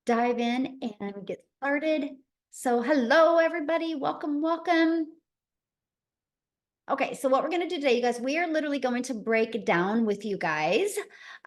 dive in and get started. So hello, everybody. Welcome, welcome. Okay, so what we're going to do today, you guys, we are literally going to break down with you guys.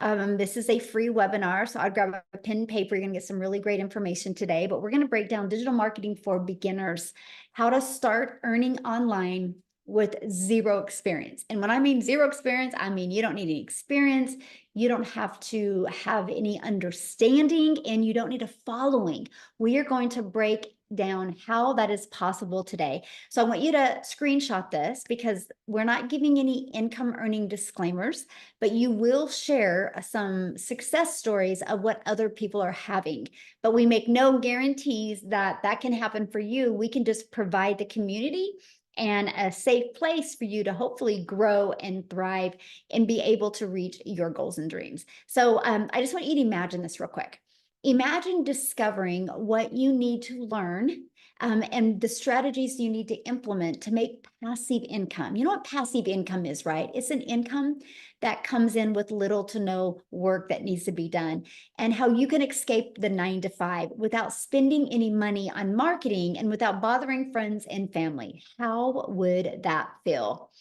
This is a free webinar, so I'd grab a pen and paper. You're going to get some really great information today, but we're going to break down digital marketing for beginners, how to start earning online with zero experience. And when I mean zero experience, I mean you don't need any experience, you don't have to have any understanding, and you don't need a following. We are going to break down how that is possible today. So I want you to screenshot this because we're not giving any income earning disclaimers, but you will share some success stories of what other people are having. But we make no guarantees that that can happen for you. We can just provide the community and a safe place for you to hopefully grow and thrive and be able to reach your goals and dreams. So I just want you to imagine this real quick. Imagine discovering what you need to learn and the strategies you need to implement to make passive income. You know what passive income is, right? It's an income that comes in with little to no work that needs to be done, and how you can escape the 9 to 5 without spending any money on marketing and without bothering friends and family. How would that feel?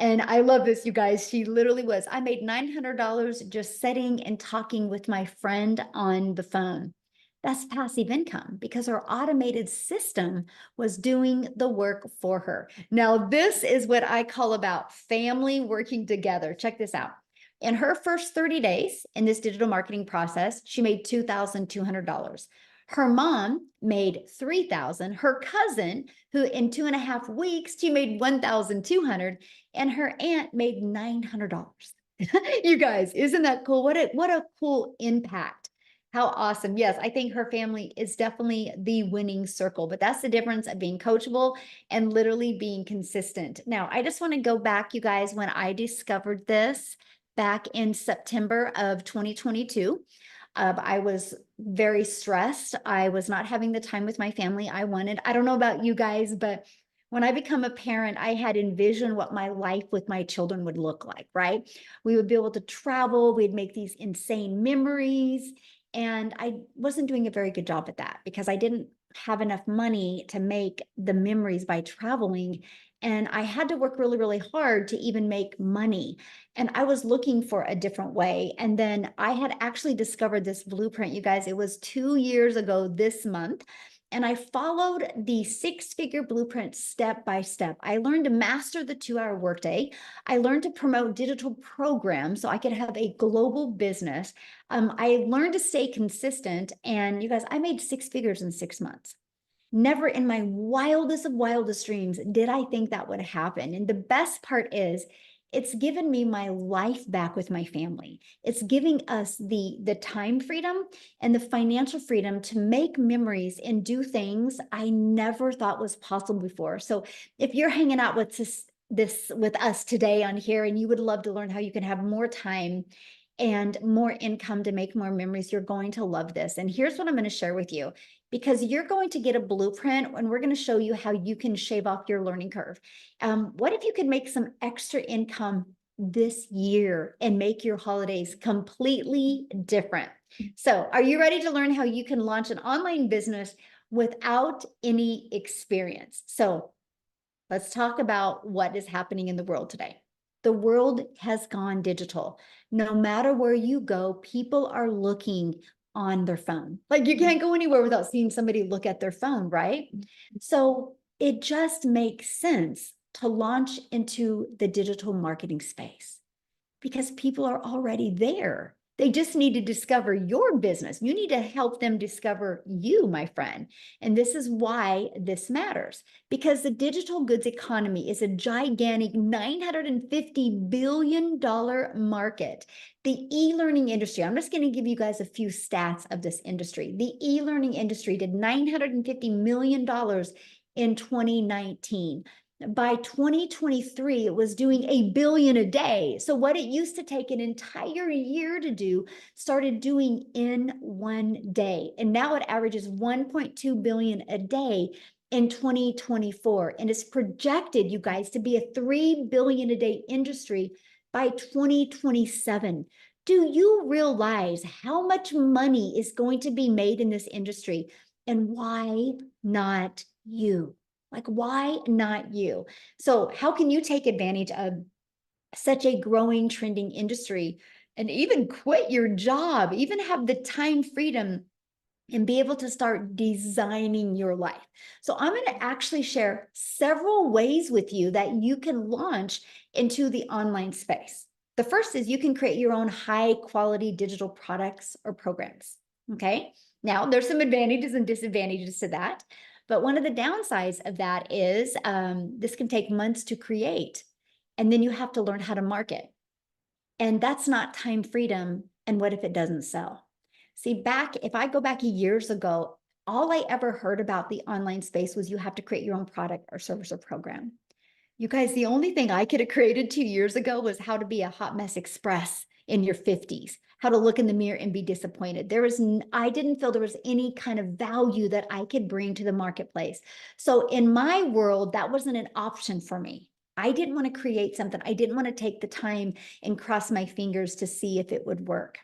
And I love this, you guys. She literally was. I made $900 just sitting and talking with my friend on the phone. That's passive income because her automated system was doing the work for her. Now, this is what I call about family working together. Check this out. In her first 30 days in this digital marketing process, she made $2,200. Her mom made $3,000. Her cousin, who in 2.5 weeks, she made $1,200, and her aunt made $900. You guys, isn't that cool? What a cool impact. How awesome. Yes, I think her family is definitely the winning circle, but that's the difference of being coachable and literally being consistent. Now, I just want to go back, you guys, when I discovered this back in September of 2022. I was very stressed. I was not having the time with my family I wanted. I don't know about you guys, but when I become a parent, I had envisioned what my life with my children would look like, right? We would be able to travel, we'd make these insane memories. And I wasn't doing a very good job at that because I didn't have enough money to make the memories by traveling. And I had to work really, really hard to even make money. And I was looking for a different way. And then I had actually discovered this blueprint, you guys. It was 2 years ago this month. And I followed the 6-figure blueprint step by step. I learned to master the 2-hour workday. I learned to promote digital programs so I could have a global business. I learned to stay consistent. And you guys, I made 6 figures in 6 months. Never in my wildest of wildest dreams did I think that would happen. And the best part is it's given me my life back with my family. It's giving us the time freedom and the financial freedom to make memories and do things I never thought was possible before. So if you're hanging out with this with us today on here and you would love to learn how you can have more time and more income to make more memories, you're going to love this. And here's what I'm going to share with you, because you're going to get a blueprint and we're going to show you how you can shave off your learning curve. What if you could make some extra income this year and make your holidays completely different? So are you ready to learn how you can launch an online business without any experience? So let's talk about what is happening in the world today. The world has gone digital. No matter where you go, people are looking on their phone. Like you can't go anywhere without seeing somebody look at their phone, right? So it just makes sense to launch into the digital marketing space because people are already there. They just need to discover your business. You need to help them discover you, my friend. And this is why this matters, because the digital goods economy is a gigantic $950 billion market. The e-learning industry, I'm just going to give you guys a few stats of this industry. The e-learning industry did $950 million in 2019. By 2023, it was doing $1 billion a day. So what it used to take an entire year to do, started doing in one day. And now it averages 1.2 billion a day in 2024. And it's projected, you guys, to be a 3 billion a day industry by 2027. Do you realize how much money is going to be made in this industry? And why not you? Like, why not you? So, how can you take advantage of such a growing, trending industry and even quit your job, even have the time freedom and be able to start designing your life? So I'm going to actually share several ways with you that you can launch into the online space. The first is you can create your own high quality digital products or programs. Okay. Now there's some advantages and disadvantages to that. But one of the downsides of that is this can take months to create. And then you have to learn how to market. And that's not time freedom. And what if it doesn't sell? See, if I go back years ago, all I ever heard about the online space was you have to create your own product or service or program. You guys, the only thing I could have created 2 years ago was how to be a hot mess express in your 50s, how to look in the mirror and be disappointed. I didn't feel there was any kind of value that I could bring to the marketplace. So in my world, that wasn't an option for me. I didn't want to create something. I didn't want to take the time and cross my fingers to see if it would work.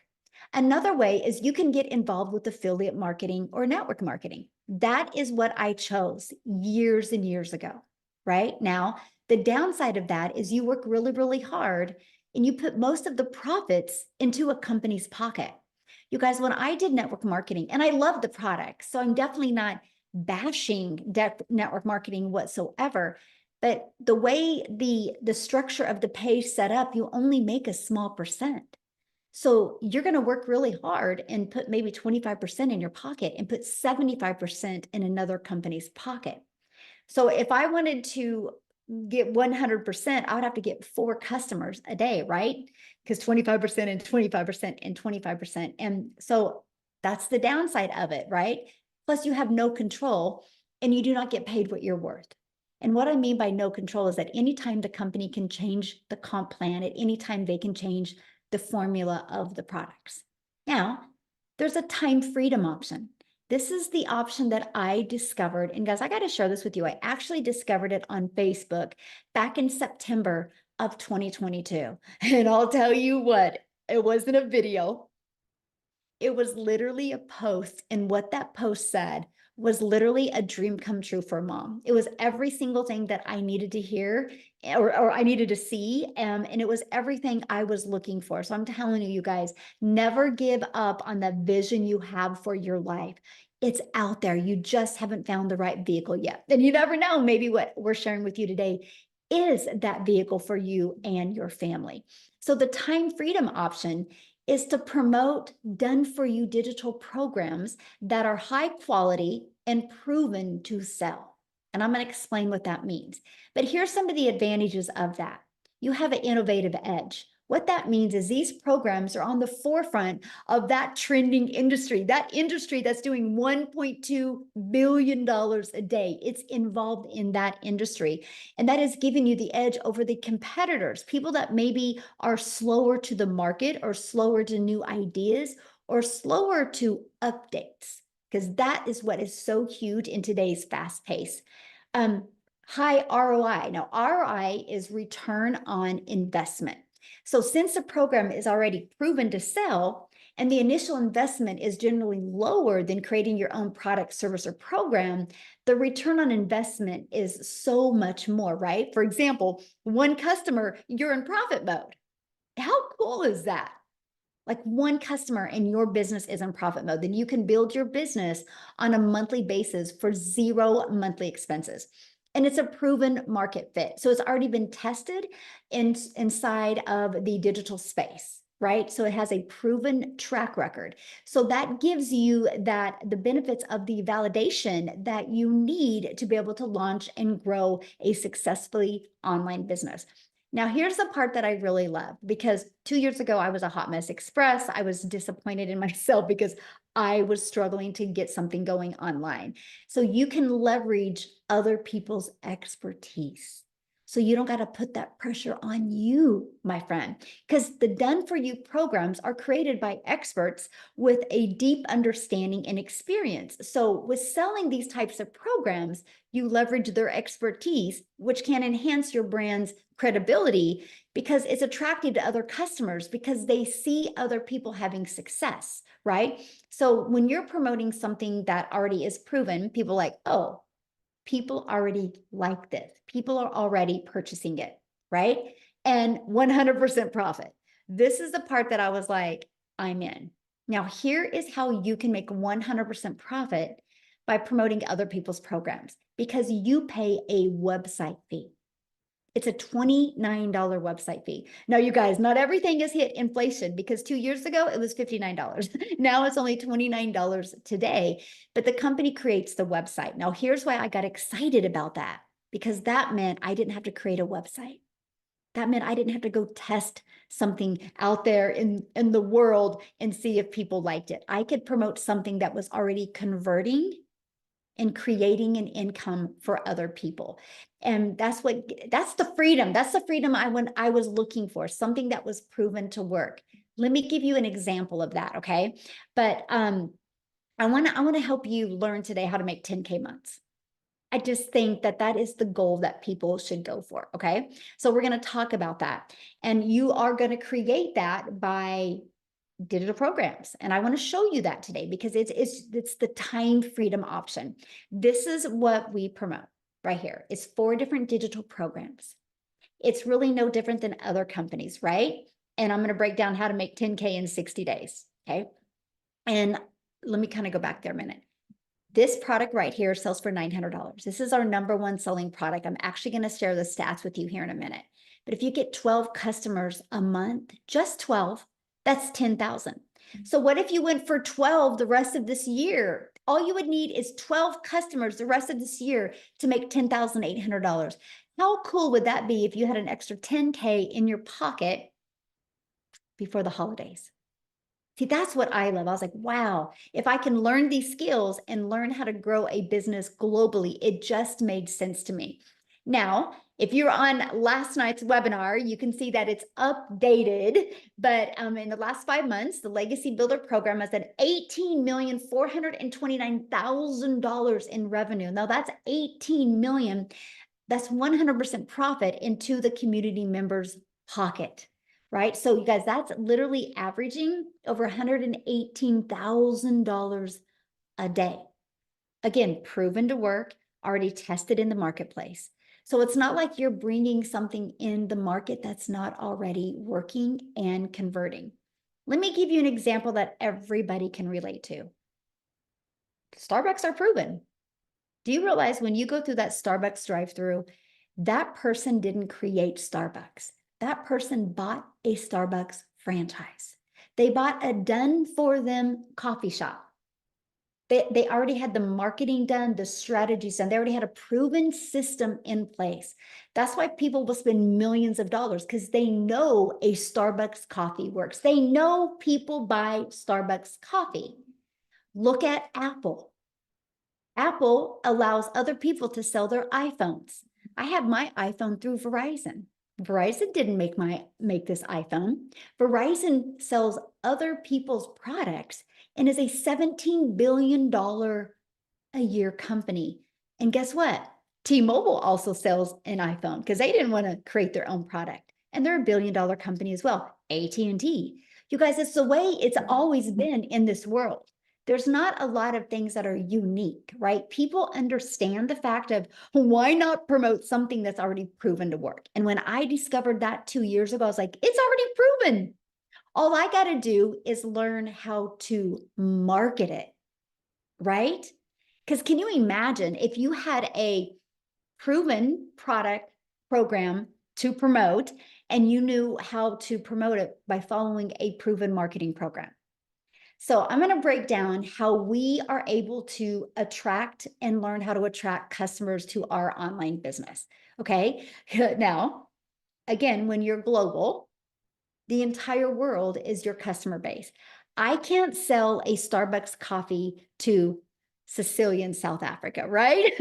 Another way is you can get involved with affiliate marketing or network marketing. That is what I chose years and years ago, right? Now, the downside of that is you work really, really hard and you put most of the profits into a company's pocket. You guys, when I did network marketing, and I love the product, so I'm definitely not bashing network marketing whatsoever, but the way the structure of the page set up, you only make a small percent. So you're going to work really hard and put maybe 25% in your pocket and put 75% in another company's pocket. So if I wanted to get 100%, I would have to get 4 customers a day, right? Because 25% and 25% and 25%. And so that's the downside of it, right? Plus you have no control and you do not get paid what you're worth. And what I mean by no control is that anytime the company can change the comp plan, at any time they can change the formula of the products. Now, there's a time freedom option. This is the option that I discovered. And guys, I got to share this with you. I actually discovered it on Facebook back in September of 2022. And I'll tell you what, it wasn't a video. It was literally a post. And what that post said was literally a dream come true for mom. It was every single thing that I needed to hear or I needed to see. And it was everything I was looking for. So I'm telling you, you guys, never give up on the vision you have for your life. It's out there. You just haven't found the right vehicle yet. And you never know, maybe what we're sharing with you today is that vehicle for you and your family. So the time freedom option is to promote done-for-you digital programs that are high quality and proven to sell. And I'm going to explain what that means. But here's some of the advantages of that. You have an innovative edge. What that means is these programs are on the forefront of that trending industry, that industry that's doing $1.2 billion a day. It's involved in that industry. And that is giving you the edge over the competitors, people that maybe are slower to the market or slower to new ideas or slower to updates, because that is what is so huge in today's fast pace. High ROI. Now, ROI is return on investment. So since the program is already proven to sell and the initial investment is generally lower than creating your own product, service, or program, the return on investment is so much more, right? For example, one customer, you're in profit mode. How cool is that? Like one customer and your business is in profit mode, then you can build your business on a monthly basis for 0 monthly expenses. And it's a proven market fit. So it's already been tested inside of the digital space, right? So it has a proven track record. So that gives you the benefits of the validation that you need to be able to launch and grow a successfully online business. Now, here's the part that I really love, because 2 years ago, I was a hot mess express. I was disappointed in myself because I was struggling to get something going online. So you can leverage other people's expertise. So you don't got to put that pressure on you, my friend, because the done for you programs are created by experts with a deep understanding and experience. So with selling these types of programs, you leverage their expertise, which can enhance your brand's credibility because it's attractive to other customers because they see other people having success, right? So when you're promoting something that already is proven, people are like, oh, people already like this. People are already purchasing it, right? And 100% profit. This is the part that I was like, I'm in. Now, here is how you can make 100% profit by promoting other people's programs because you pay a website fee. It's a $29 website fee. Now, you guys, not everything has hit inflation because 2 years ago, it was $59. Now it's only $29 today, but the company creates the website. Now, here's why I got excited about that, because that meant I didn't have to create a website. That meant I didn't have to go test something out there in the world and see if people liked it. I could promote something that was already converting and creating an income for other people. And that's the freedom. That's the freedom I was looking for, something that was proven to work. Let me give you an example of that, okay? But I want to help you learn today how to make 10K months. I just think that is the goal that people should go for, okay? So we're going to talk about that. And you are going to create that by digital programs. And I want to show you that today because it's the time freedom option. This is what we promote right here. It's 4 different digital programs. It's really no different than other companies, right? And I'm going to break down how to make 10K in 60 days. Okay. And let me kind of go back there a minute. This product right here sells for $900. This is our #1 selling product. I'm actually going to share the stats with you here in a minute. But if you get 12 customers a month, just 12, that's 10,000. So what if you went for 12 the rest of this year? All you would need is 12 customers the rest of this year to make $10,800. How cool would that be if you had an extra 10K in your pocket before the holidays? See, that's what I love. I was like, wow, if I can learn these skills and learn how to grow a business globally, it just made sense to me. Now, if you're on last night's webinar, you can see that it's updated. But in the last 5 months, the Legacy Builder program has had $18,429,000 in revenue. Now that's 18 million. That's 100% profit into the community members' pocket. Right? So you guys, that's literally averaging over $118,000 a day. Again, proven to work, already tested in the marketplace. So it's not like you're bringing something in the market that's not already working and converting. Let me give you an example that everybody can relate to. Starbucks are proven. Do you realize when you go through that Starbucks drive-through, that person didn't create Starbucks. That person bought a Starbucks franchise. They bought a done-for-them coffee shop. They already had the marketing done, the strategies done. They already had a proven system in place. That's why people will spend millions of dollars because they know a Starbucks coffee works. They know people buy Starbucks coffee. Look at Apple. Apple allows other people to sell their iPhones. I have my iPhone through Verizon. Verizon didn't make this iPhone. Verizon sells other people's products and is a $17 billion a year company. And guess what? T-Mobile also sells an iPhone because they didn't want to create their own product. And they're a $1 billion company as well. AT&T. You guys, it's the way it's always been in this world. There's not a lot of things that are unique, right? People understand the fact of why not promote something that's already proven to work. And when I discovered that 2 years ago, I was like, it's already proven. All I got to do is learn how to market it, right? Because can you imagine if you had a proven product program to promote and you knew how to promote it by following a proven marketing program? So I'm going to break down how we are able to attract and learn how to attract customers to our online business. Okay. Now, again, when you're global, the entire world is your customer base. I can't sell a Starbucks coffee to Sicilian, South Africa, right?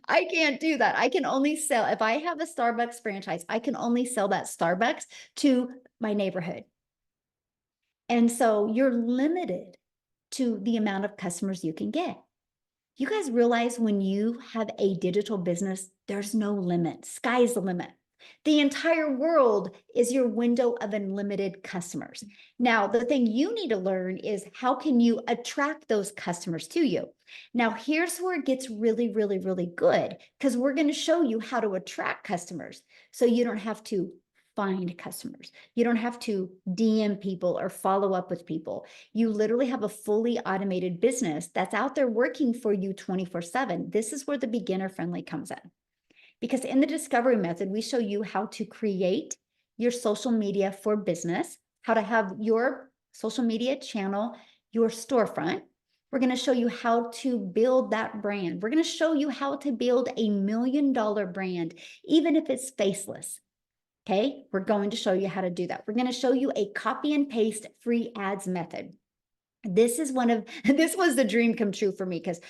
I can't do that. I can only sell, if I have a Starbucks franchise, I can only sell that Starbucks to my neighborhood. And so you're limited to the amount of customers you can get. You guys realize when you have a digital business, there's no limit. Sky's the limit. The entire world is your window of unlimited customers. Now, the thing you need to learn is how can you attract those customers to you? Now, here's where it gets really, really, really good, because we're going to show you how to attract customers so you don't have to find customers. You don't have to DM people or follow up with people. You literally have a fully automated business that's out there working for you 24/7. This is where the beginner friendly comes in. Because in the discovery method, we show you how to create your social media for business, how to have your social media channel, your storefront. We're going to show you how to build that brand. We're going to show you how to build $1 million brand, even if it's faceless. Okay, we're going to show you how to do that. We're going to show you a copy and paste free ads method. This is this was the dream come true for me, because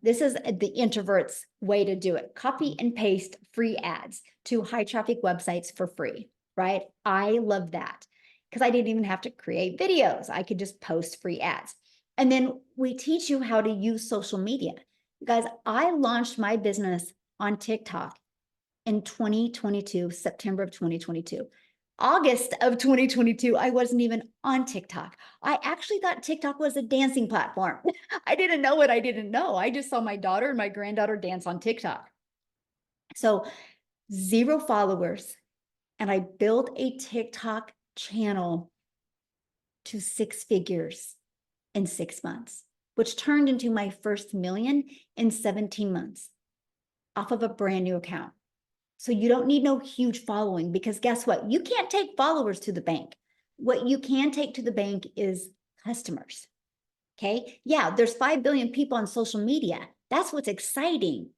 this is the introvert's way to do it. Copy and paste free ads to high traffic websites for free, right? I love that because I didn't even have to create videos. I could just post free ads. And then we teach you how to use social media. Guys, I launched my business on TikTok in 2022, September of 2022. August of 2022, I wasn't even on TikTok. I actually thought TikTok was a dancing platform. I didn't know what I didn't know. I just saw my daughter and my granddaughter dance on TikTok. So 0 followers. And I built a TikTok channel to 6 figures in 6 months, which turned into my first million in 17 months off of a brand new account. So you don't need no huge following, because guess what? You can't take followers to the bank. What you can take to the bank is customers. Okay. Yeah, there's 5 billion people on social media. That's what's exciting.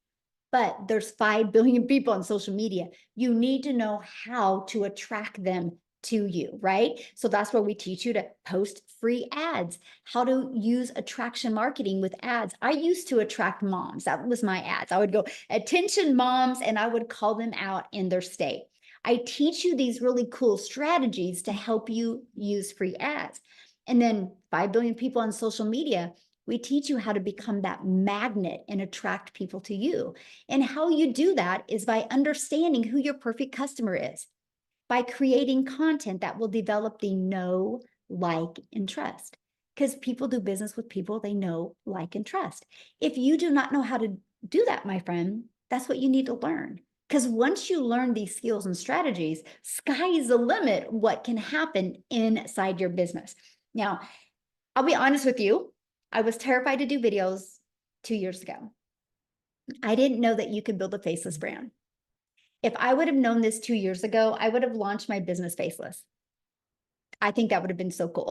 But there's 5 billion people on social media. You need to know how to attract them to you, right? So that's where we teach you to post free ads, how to use attraction marketing with ads. I used to attract moms. That was my ads. I would go, attention moms, and I would call them out in their state. I teach you these really cool strategies to help you use free ads. And then 5 billion people on social media, we teach you how to become that magnet and attract people to you. And how you do that is by understanding who your perfect customer is, by creating content that will develop the know, like, and trust. Because people do business with people they know, like, and trust. If you do not know how to do that, my friend, that's what you need to learn. Because once you learn these skills and strategies, sky is the limit what can happen inside your business. Now, I'll be honest with you. I was terrified to do videos 2 years ago. I didn't know that you could build a faceless brand. If I would have known this 2 years ago, I would have launched my business faceless. I think that would have been so cool.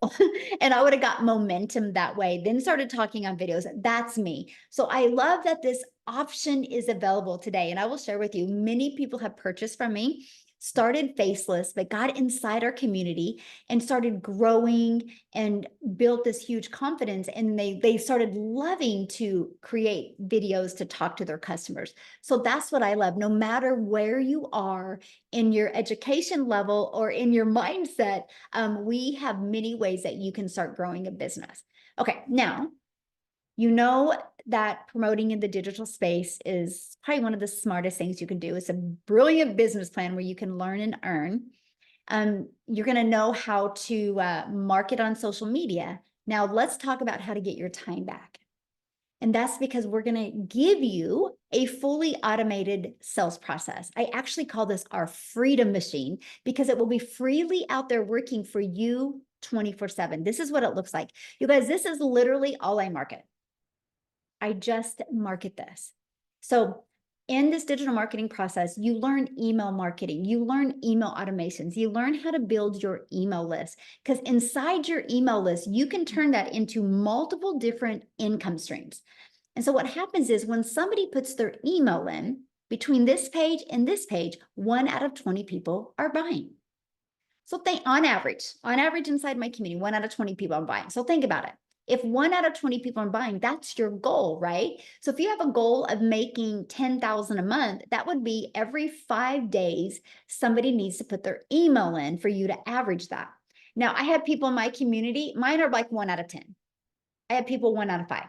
And I would have got momentum that way, then started talking on videos. That's me. So I love that this option is available today. And I will share with you, many people have purchased from me, started faceless, but got inside our community and started growing and built this huge confidence. And they started loving to create videos to talk to their customers. So that's what I love. No matter where you are in your education level or in your mindset, we have many ways that you can start growing a business. Okay, now, you know that promoting in the digital space is probably one of the smartest things you can do. It's a brilliant business plan where you can learn and earn. You're going to know how to market on social media. Now, let's talk about how to get your time back. And that's because we're going to give you a fully automated sales process. I actually call this our freedom machine because it will be freely out there working for you 24/7. This is what it looks like. You guys, this is literally all I market. I just market this. So in this digital marketing process, you learn email marketing, you learn email automations, you learn how to build your email list, because inside your email list, you can turn that into multiple different income streams. And so what happens is when somebody puts their email in between this page and this page, 1 out of 20 people are buying. So think on average inside my community, 1 out of 20 people are buying. So think about it. If 1 out of 20 people are buying, that's your goal, right? So if you have a goal of making 10,000 a month, that would be every 5 days, somebody needs to put their email in for you to average that. Now, I have people in my community, mine are like 1 out of 10. I have people 1 out of 5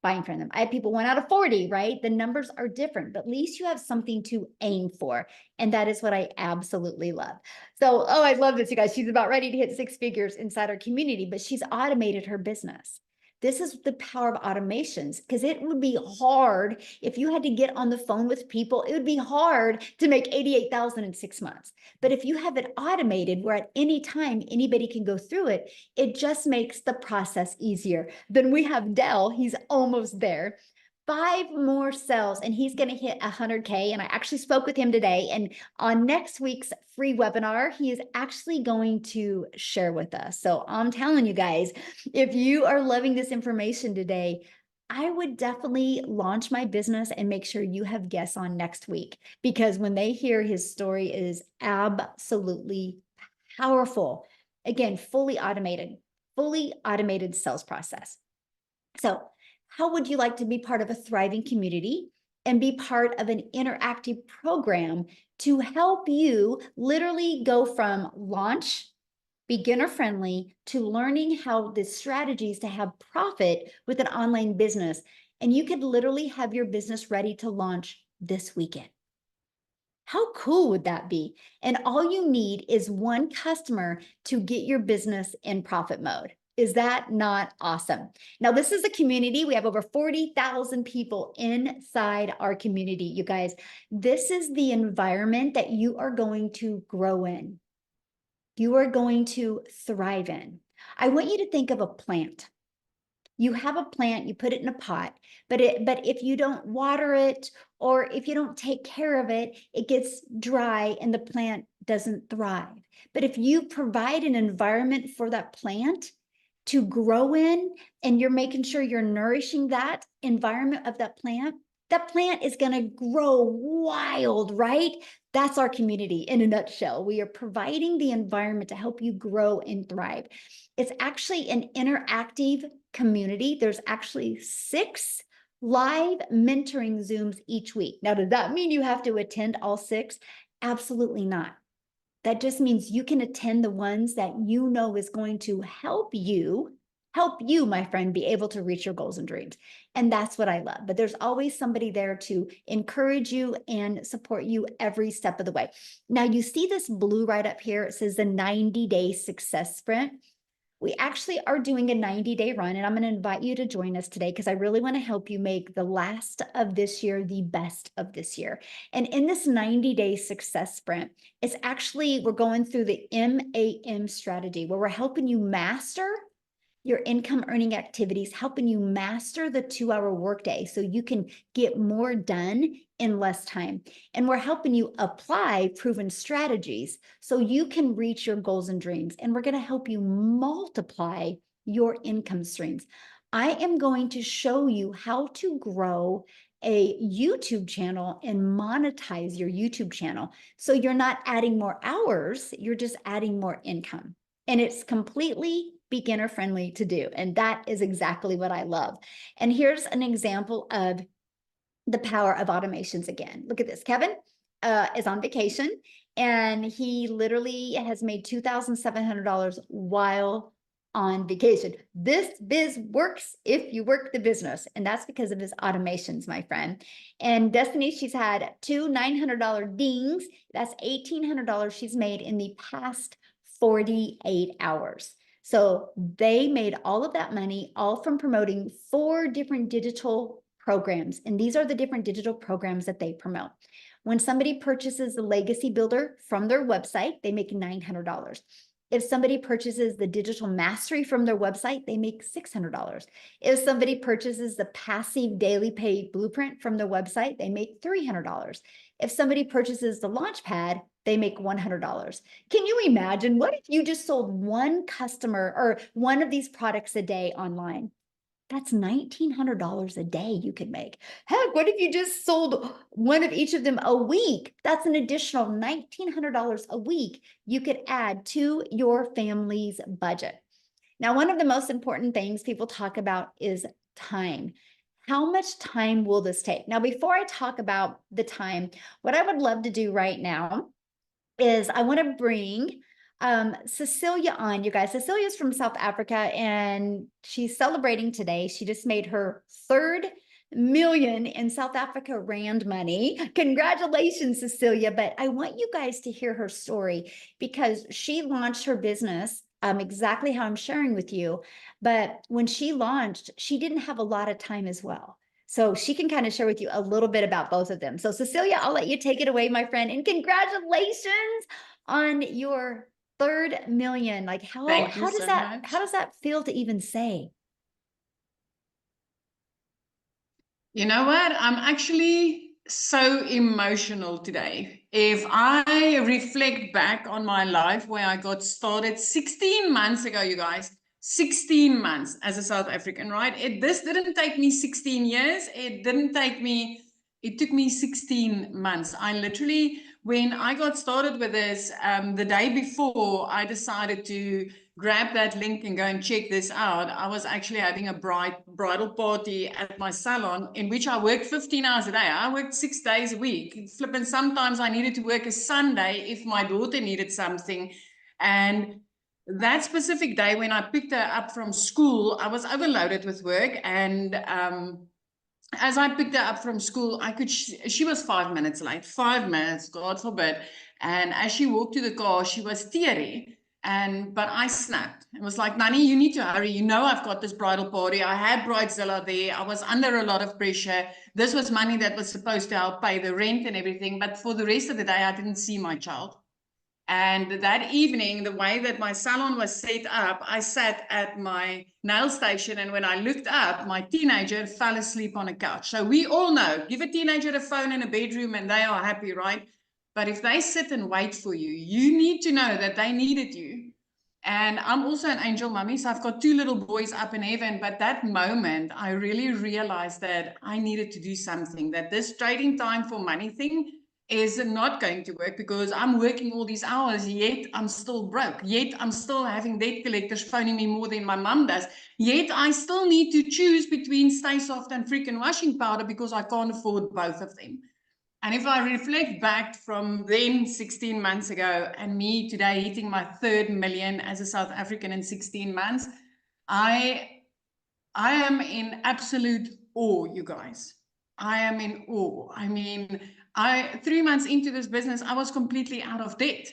buying from them. I have people 1 out of 40, right? The numbers are different, but at least you have something to aim for. And that is what I absolutely love. So, oh, I love this, you guys. She's about ready to hit 6 figures inside our community, but she's automated her business. This is the power of automations, because it would be hard if you had to get on the phone with people. It would be hard to make 88,000 in 6 months. But if you have it automated where at any time anybody can go through it, it just makes the process easier. Then we have Dell, he's almost there. 5 more sales and he's going to hit 100K. And I actually spoke with him today. And on next week's free webinar, he is actually going to share with us. So I'm telling you guys, if you are loving this information today, I would definitely launch my business and make sure you have guests on next week, because when they hear his story, it is absolutely powerful. Again, fully automated sales process. So how would you like to be part of a thriving community and be part of an interactive program to help you literally go from launch, beginner friendly, to learning how the strategies to have profit with an online business? And you could literally have your business ready to launch this weekend. How cool would that be? And all you need is 1 customer to get your business in profit mode. Is that not awesome? Now, this is a community. We have over 40,000 people inside our community, you guys. This is the environment that you are going to grow in. You are going to thrive in. I want you to think of a plant. You have a plant, you put it in a pot, but if you don't water it, or if you don't take care of it, it gets dry and the plant doesn't thrive. But if you provide an environment for that plant to grow in, and you're making sure you're nourishing that environment of that plant is going to grow wild, right? That's our community in a nutshell. We are providing the environment to help you grow and thrive. It's actually an interactive community. There's actually 6 live mentoring Zooms each week. Now, does that mean you have to attend all 6? Absolutely not. That just means you can attend the ones that you know is going to help you, my friend, be able to reach your goals and dreams. And that's what I love. But there's always somebody there to encourage you and support you every step of the way. Now, you see this blue right up here. It says the 90-day success sprint. We actually are doing a 90-day run, and I'm going to invite you to join us today, because I really want to help you make the last of this year the best of this year. And in this 90-day success sprint, it's actually, we're going through the MAM strategy, where we're helping you master your income earning activities, helping you master the 2-hour workday so you can get more done in less time. And we're helping you apply proven strategies so you can reach your goals and dreams. And we're going to help you multiply your income streams. I am going to show you how to grow a YouTube channel and monetize your YouTube channel. So you're not adding more hours, you're just adding more income. And it's completely beginner friendly to do. And that is exactly what I love. And here's an example of the power of automations again. Look at this. Kevin is on vacation, and he literally has made $2,700 while on vacation. This biz works if you work the business, and that's because of his automations, my friend. And Destiny, she's had 2 $900 dings. That's $1,800 she's made in the past 48 hours. So they made all of that money, all from promoting 4 different digital programs. And these are the different digital programs that they promote. When somebody purchases the Legacy Builder from their website, they make $900. If somebody purchases the Digital Mastery from their website, they make $600. If somebody purchases the Passive Daily Pay Blueprint from their website, they make $300. If somebody purchases the Launchpad, they make $100. Can you imagine? What if you just sold 1 customer or one of these products a day online? That's $1,900 a day you could make. Heck, what if you just sold one of each of them a week? That's an additional $1,900 a week you could add to your family's budget. Now, one of the most important things people talk about is time. How much time will this take? Now, before I talk about the time, what I would love to do right now is I want to bring Cecilia on, you guys. Cecilia's from South Africa and she's celebrating today. She just made her 3rd million in South Africa Rand money. Congratulations, Cecilia. But I want you guys to hear her story because she launched her business exactly how I'm sharing with you. But when she launched, she didn't have a lot of time as well. So she can kind of share with you a little bit about both of them. So Cecilia, I'll let you take it away, my friend. And congratulations on your 3rd million. Like how does that feel to even say? You know what? I'm actually so emotional today. If I reflect back on my life where I got started 16 months ago, you guys, 16 months as a South African, right? This didn't take me 16 years. It took me 16 months. I literally, when I got started with this, the day before I decided to grab that link and go and check this out, I was actually having a bridal party at my salon in which I worked 15 hours a day. I worked 6 days a week. Flipping, sometimes I needed to work a Sunday if my daughter needed something. And that specific day when I picked her up from school, I was overloaded with work. And as I picked her up from school, she was 5 minutes late, 5 minutes, God forbid. And as she walked to the car, she was teary. But I snapped. It was like, Nani, you need to hurry. You know, I've got this bridal party. I had Bridezilla there. I was under a lot of pressure. This was money that was supposed to help pay the rent and everything. But for the rest of the day, I didn't see my child. And that evening, the way that my salon was set up, I sat at my nail station. And when I looked up, my teenager fell asleep on a couch. So we all know, give a teenager a phone in a bedroom and they are happy, right? But if they sit and wait for you, you need to know that they needed you. And I'm also an angel mummy, so I've got 2 little boys up in heaven. But that moment, I really realized that I needed to do something, that this trading time for money thing is not going to work because I'm working all these hours, yet I'm still broke. Yet I'm still having debt collectors phoning me more than my mum does. Yet I still need to choose between Stay Soft and freaking washing powder because I can't afford both of them. And if I reflect back from then 16 months ago and me today hitting my 3rd million as a South African in 16 months, I am in absolute awe, you guys. I am in awe. I mean, 3 months into this business, I was completely out of debt.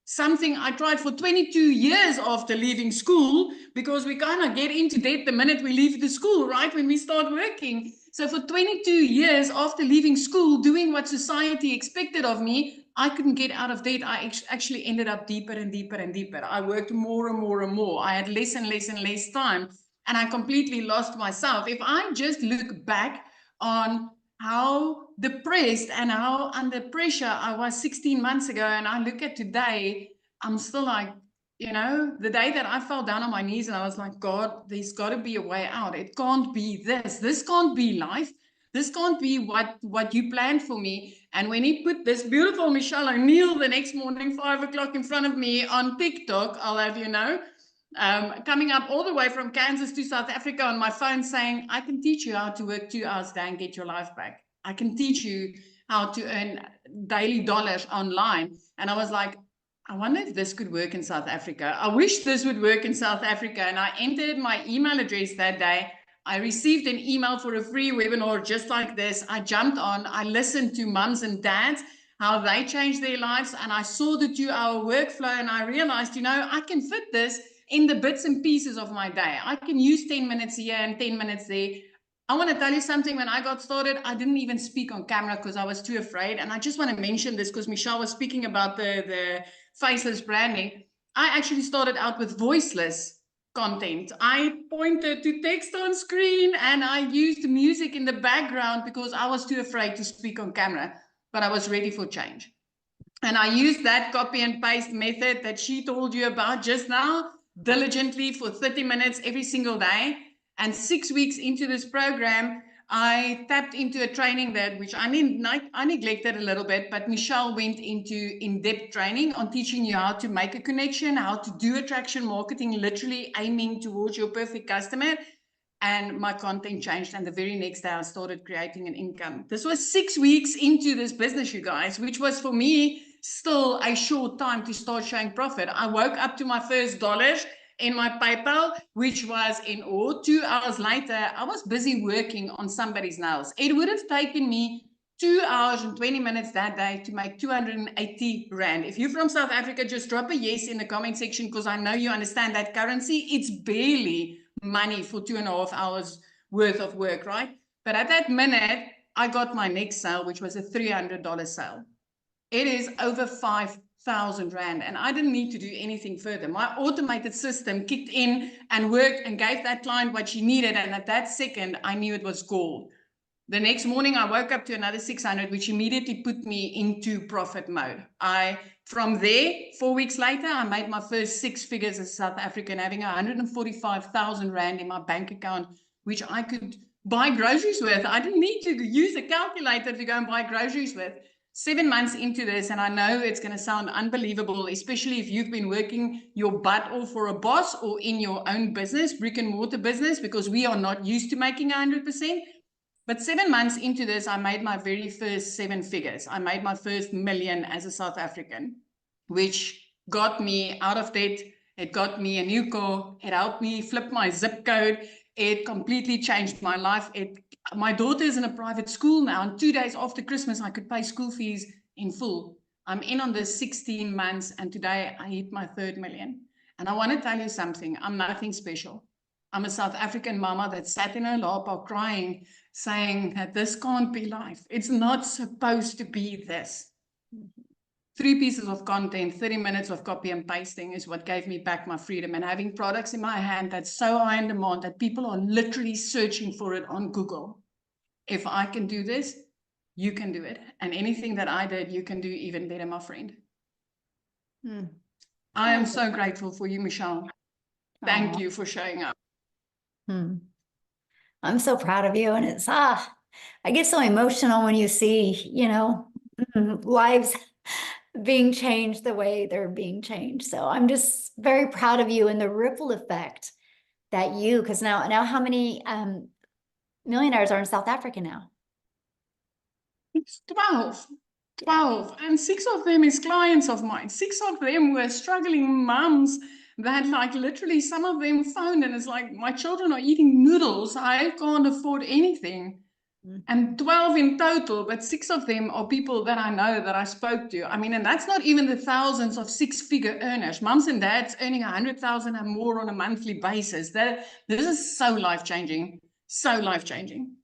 Something I tried for 22 years after leaving school, because we kind of get into debt the minute we leave the school, right? When we start working. So for 22 years after leaving school, doing what society expected of me, I couldn't get out of debt. I actually ended up deeper and deeper and deeper. I worked more and more and more. I had less and less and less time. And I completely lost myself. If I just look back on how depressed and how under pressure I was 16 months ago, and I look at today, I'm still like, you know, the day that I fell down on my knees and I was like, God, there's got to be a way out. It can't be this. This can't be life. This can't be what you planned for me. And when he put this beautiful Michelle O'Neill the next morning, 5 o'clock in front of me on TikTok, I'll have you know, coming up all the way from Kansas to South Africa on my phone saying, I can teach you how to work 2 hours a day and get your life back. I can teach you how to earn daily dollars online. And I was like, I wonder if this could work in South Africa. I wish this would work in South Africa. And I entered my email address that day. I received an email for a free webinar just like this. I jumped on, I listened to mums and dads, how they changed their lives. And I saw the 2-hour workflow and I realized, you know, I can fit this in the bits and pieces of my day. I can use 10 minutes here and 10 minutes there. I want to tell you something. When I got started, I didn't even speak on camera because I was too afraid. And I just want to mention this because Michelle was speaking about the faceless branding. I actually started out with voiceless content. I pointed to text on screen and I used music in the background because I was too afraid to speak on camera, but I was ready for change. And I used that copy and paste method that she told you about just now diligently for 30 minutes every single day. And 6 weeks into this program, I tapped into a training which I neglected a little bit, but Michelle went into in-depth training on teaching you how to make a connection, how to do attraction marketing, literally aiming towards your perfect customer. And my content changed. And the very next day, I started creating an income. This was 6 weeks into this business, you guys, which was for me still a short time to start showing profit. I woke up to my first dollars in my PayPal, which was in awe. 2 hours later, I was busy working on somebody's nails. It would have taken me 2 hours and 20 minutes that day to make 280 Rand. If you're from South Africa, just drop a yes in the comment section, because I know you understand that currency. It's barely money for 2.5 hours worth of work, right? But at that minute, I got my next sale, which was a $300 sale. It is over 5,000 Rand, and I didn't need to do anything further. My automated system kicked in and worked and gave that client what she needed, and at that second, I knew it was gold. The next morning, I woke up to another 600, which immediately put me into profit mode. From there, 4 weeks later, I made my first 6 figures as a South African, having 145,000 Rand in my bank account, which I could buy groceries with. I didn't need to use a calculator to go and buy groceries with. 7 months into this, and I know it's going to sound unbelievable, especially if you've been working your butt off for a boss or in your own business, brick and mortar business, because we are not used to making 100%. But 7 months into this, I made my very first 7 figures. I made my first million as a South African, which got me out of debt. It got me a new car. It helped me flip my zip code. It completely changed my life. My daughter is in a private school now, and 2 days after Christmas, I could pay school fees in full. I'm in on this 16 months, and today I hit my 3rd million. And I want to tell you something. I'm nothing special. I'm a South African mama that sat in her lap crying, saying that this can't be life. It's not supposed to be this. 3 pieces of content, 30 minutes of copy and pasting is what gave me back my freedom, and having products in my hand that's so high in demand that people are literally searching for it on Google. If I can do this, you can do it. And anything that I did, you can do even better, my friend. I am so grateful for you, Michelle. Thank you for showing up. I'm so proud of you. And it's, I get so emotional when you see, lives being changed the way they're being changed. So I'm just very proud of you and the ripple effect that because now how many millionaires are in South Africa now? It's 12, and 6 of them is clients of mine. 6 of them were struggling moms that literally some of them phoned and it's like, my children are eating noodles. I can't afford anything. And 12 in total, but 6 of them are people that I know, that I spoke to. I mean, and that's not even the thousands of 6-figure earners, moms and dads earning 100,000 and more on a monthly basis. This is so life-changing, so life-changing.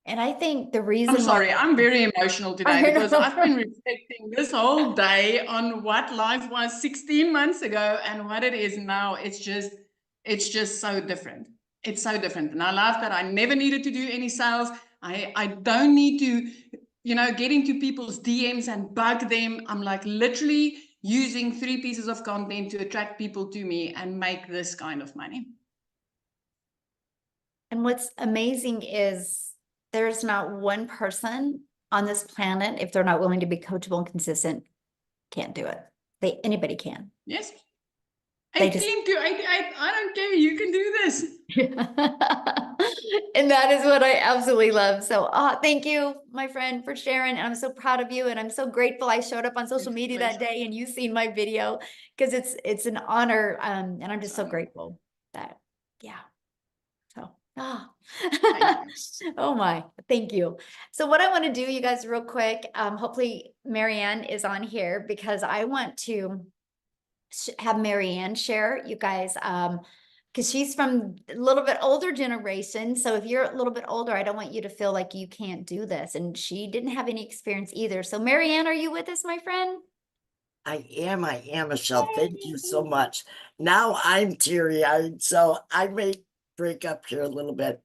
And I think the reason I'm sorry, I'm very emotional today because I've been reflecting this whole day on what life was 16 months ago and what it is now. It's just so different. It's so different. And I love that I never needed to do any sales. I don't need to, get into people's DMs and bug them. I'm literally using 3 pieces of content to attract people to me and make this kind of money. And what's amazing is there's not one person on this planet, if they're not willing to be coachable and consistent, can't do it. Anybody can. Yes. 18 to 88, I don't care. You can do this. And that is what I absolutely love. So thank you, my friend, for sharing. And I'm so proud of you. And I'm so grateful I showed up on social media that day and you seen my video, because it's an honor. And I'm just so grateful that, So, oh my, thank you. So what I want to do, you guys, real quick, hopefully Marianne is on here, because I want to have Marianne share, you guys, because she's from a little bit older generation. So if you're a little bit older, I don't want you to feel like you can't do this. And she didn't have any experience either. So Marianne, are you with us, my friend? I am, Michelle. Thank you so much. Now I'm teary-eyed, so I may break up here a little bit.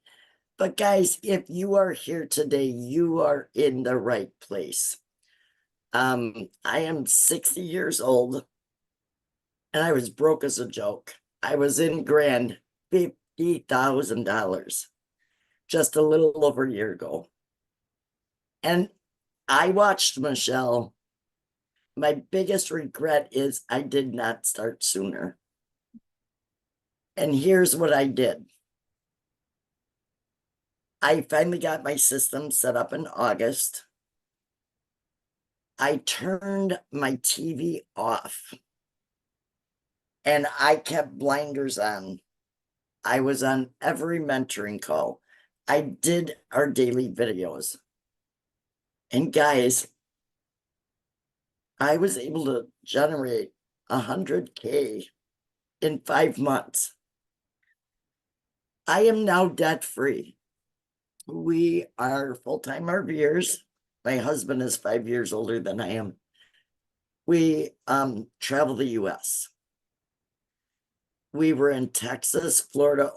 But guys, if you are here today, you are in the right place. I am 60 years old, and I was broke as a joke. I was in grand $50,000. just a little over a year ago. And I watched Michelle. My biggest regret is I did not start sooner. And here's what I did. I finally got my system set up in August. I turned my TV off and I kept blinders on. I was on every mentoring call. I did our daily videos. And guys, I was able to generate 100K in 5 months. I am now debt free. We are full-time RVers. My husband is 5 years older than I am. We travel the US. We were in Texas, Florida,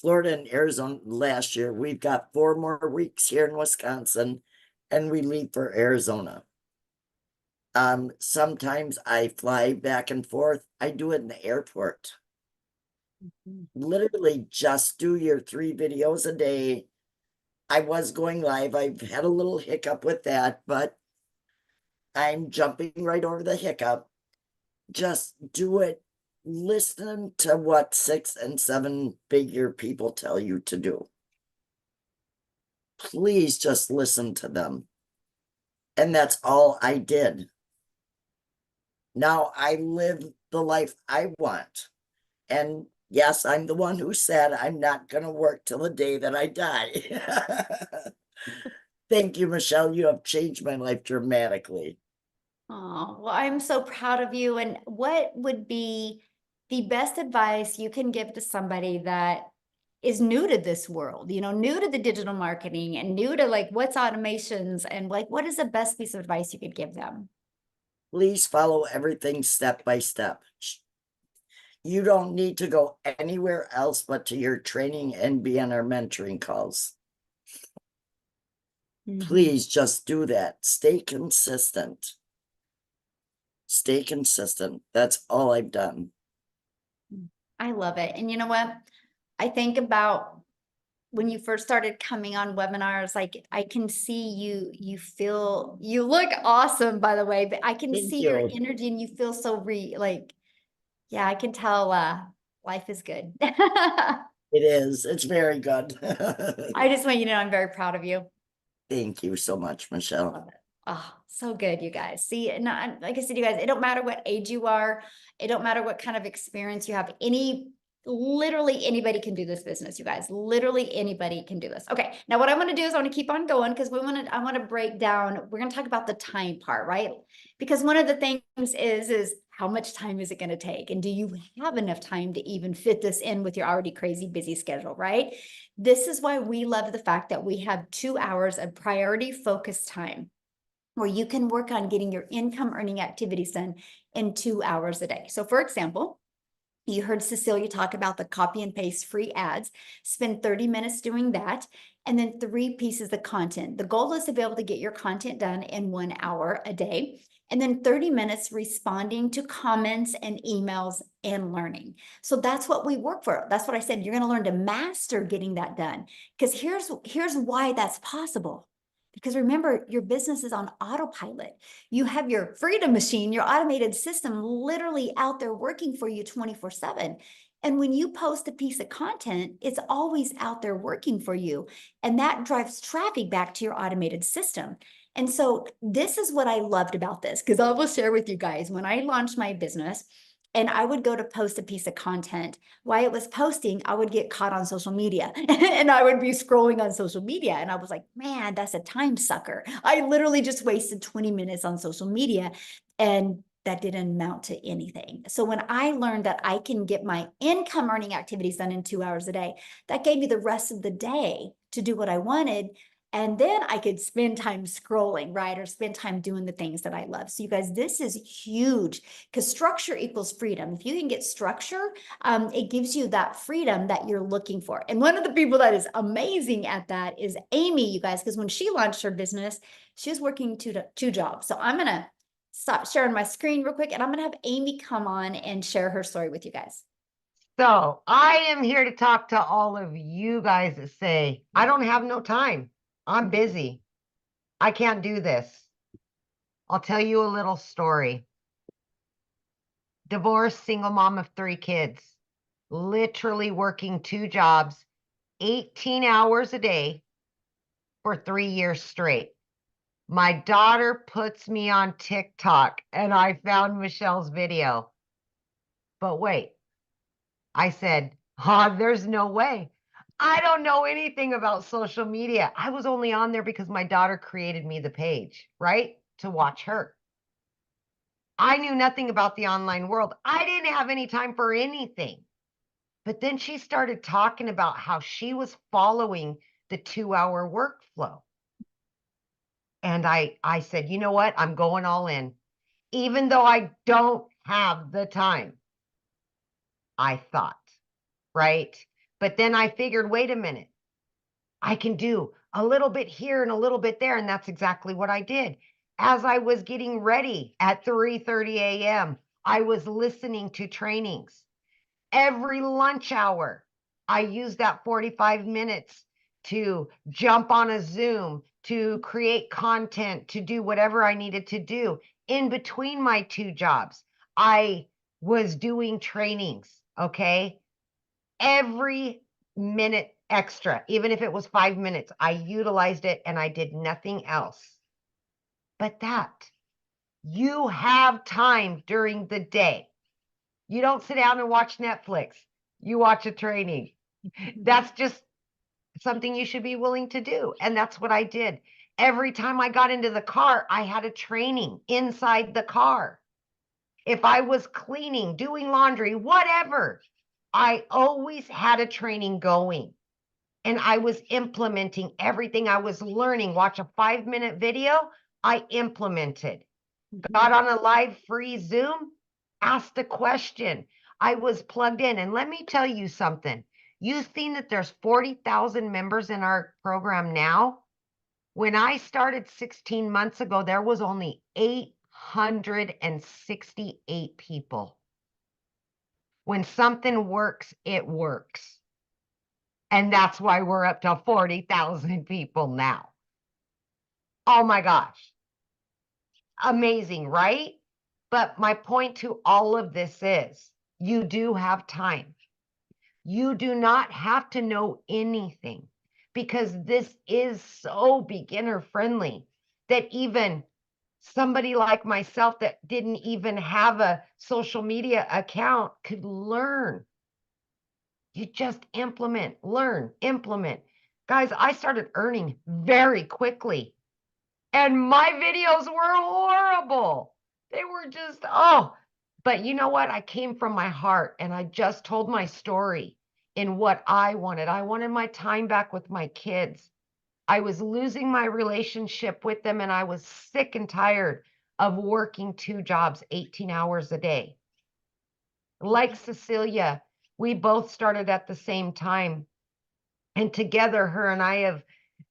and Arizona last year. We've got 4 more weeks here in Wisconsin, and we leave for Arizona. Sometimes I fly back and forth. I do it in the airport. Literally just do your 3 videos a day. I was going live. I've had a little hiccup with that, but I'm jumping right over the hiccup. Just do it. Listen to what 6 and 7 figure people tell you to do. Please just listen to them. And that's all I did. Now I live the life I want. And yes, I'm the one who said I'm not going to work till the day that I die. Thank you, Michelle. You have changed my life dramatically. Oh, well, I'm so proud of you. And what would be the best advice you can give to somebody that is new to this world, new to the digital marketing and new to like what's automations and like what is the best piece of advice you could give them? Please follow everything step by step. You don't need to go anywhere else but to your training and be on our mentoring calls. Please just do that. Stay consistent. Stay consistent. That's all I've done. I love it. And you know what? I think about when you first started coming on webinars, like I can see you look awesome, by the way, but I can Thank see your you. energy and you feel so yeah, I can tell life is good. It is. It's very good. I just want you to know I'm very proud of you. Thank you so much, Michelle. Love it. Oh, so good, you guys. See, and like I said, you guys, it don't matter what age you are. It don't matter what kind of experience you have. Literally anybody can do this business, you guys. Literally anybody can do this. Okay, now what I want to do is I want to keep on going because I want to break down. We're going to talk about the time part, right? Because one of the things is how much time is it going to take? And do you have enough time to even fit this in with your already crazy busy schedule, right? This is why we love the fact that we have 2 hours of priority focus time where you can work on getting your income earning activities done in 2 hours a day. So for example, you heard Cecilia talk about the copy and paste free ads. Spend 30 minutes doing that. And then 3 pieces of content. The goal is to be able to get your content done in 1 hour a day. And then 30 minutes responding to comments and emails and learning. So that's what we work for. That's what I said. You're going to learn to master getting that done. Because here's why that's possible. Because remember, your business is on autopilot. You have your freedom machine, your automated system literally out there working for you 24/7. And when you post a piece of content, it's always out there working for you. And that drives traffic back to your automated system. And so this is what I loved about this, because I will share with you guys, when I launched my business, and I would go to post a piece of content. While it was posting, I would get caught on social media and I would be scrolling on social media. And I was like, man, that's a time sucker. I literally just wasted 20 minutes on social media and that didn't amount to anything. So when I learned that I can get my income earning activities done in 2 hours a day, that gave me the rest of the day to do what I wanted. And then I could spend time scrolling, right? Or spend time doing the things that I love. So you guys, this is huge because structure equals freedom. If you can get structure, it gives you that freedom that you're looking for. And one of the people that is amazing at that is Amy, you guys, because when she launched her business, she was working two jobs. So I'm going to stop sharing my screen real quick and I'm going to have Amy come on and share her story with you guys. So I am here to talk to all of you guys that say, I don't have no time. I'm busy. I can't do this. I'll tell you a little story. Divorced, single mom of 3 kids, literally working 2 jobs, 18 hours a day for 3 years straight. My daughter puts me on TikTok and I found Michelle's video. But wait, I said, there's no way. I don't know anything about social media. I was only on there because my daughter created me the page, right? To watch her. I knew nothing about the online world. I didn't have any time for anything. But then she started talking about how she was following the 2-hour workflow. And I said, you know what? I'm going all in. Even though I don't have the time, I thought, right? But then I figured, wait a minute, I can do a little bit here and a little bit there. And that's exactly what I did. As I was getting ready at 3:30 a.m., I was listening to trainings. Every lunch hour, I used that 45 minutes to jump on a Zoom, to create content, to do whatever I needed to do. In between my 2 jobs, I was doing trainings, okay? Every minute extra, even if it was 5 minutes, I utilized it and I did nothing else. But you have time during the day. You don't sit down and watch Netflix. You watch a training. That's just something you should be willing to do. And that's what I did. Every time I got into the car, I had a training inside the car. If I was cleaning, doing laundry, whatever, I always had a training going. And I was implementing everything I was learning. Watch a 5-minute video, I implemented. Got on a live free Zoom, asked a question. I was plugged in. And let me tell you something. You've seen that there's 40,000 members in our program now. When I started 16 months ago, there was only 868 people. When something works, it works. And that's why we're up to 40,000 people now. Oh my gosh. Amazing, right? But my point to all of this is you do have time. You do not have to know anything because this is so beginner friendly that even somebody like myself that didn't even have a social media account could learn. You just implement, learn, implement. Guys, I started earning very quickly. And my videos were horrible. They were just, but you know what? I came from my heart and I just told my story in what I wanted. I wanted my time back with my kids. I was losing my relationship with them and I was sick and tired of working 2 jobs, 18 hours a day. Like Cecilia, we both started at the same time. And together, her and I have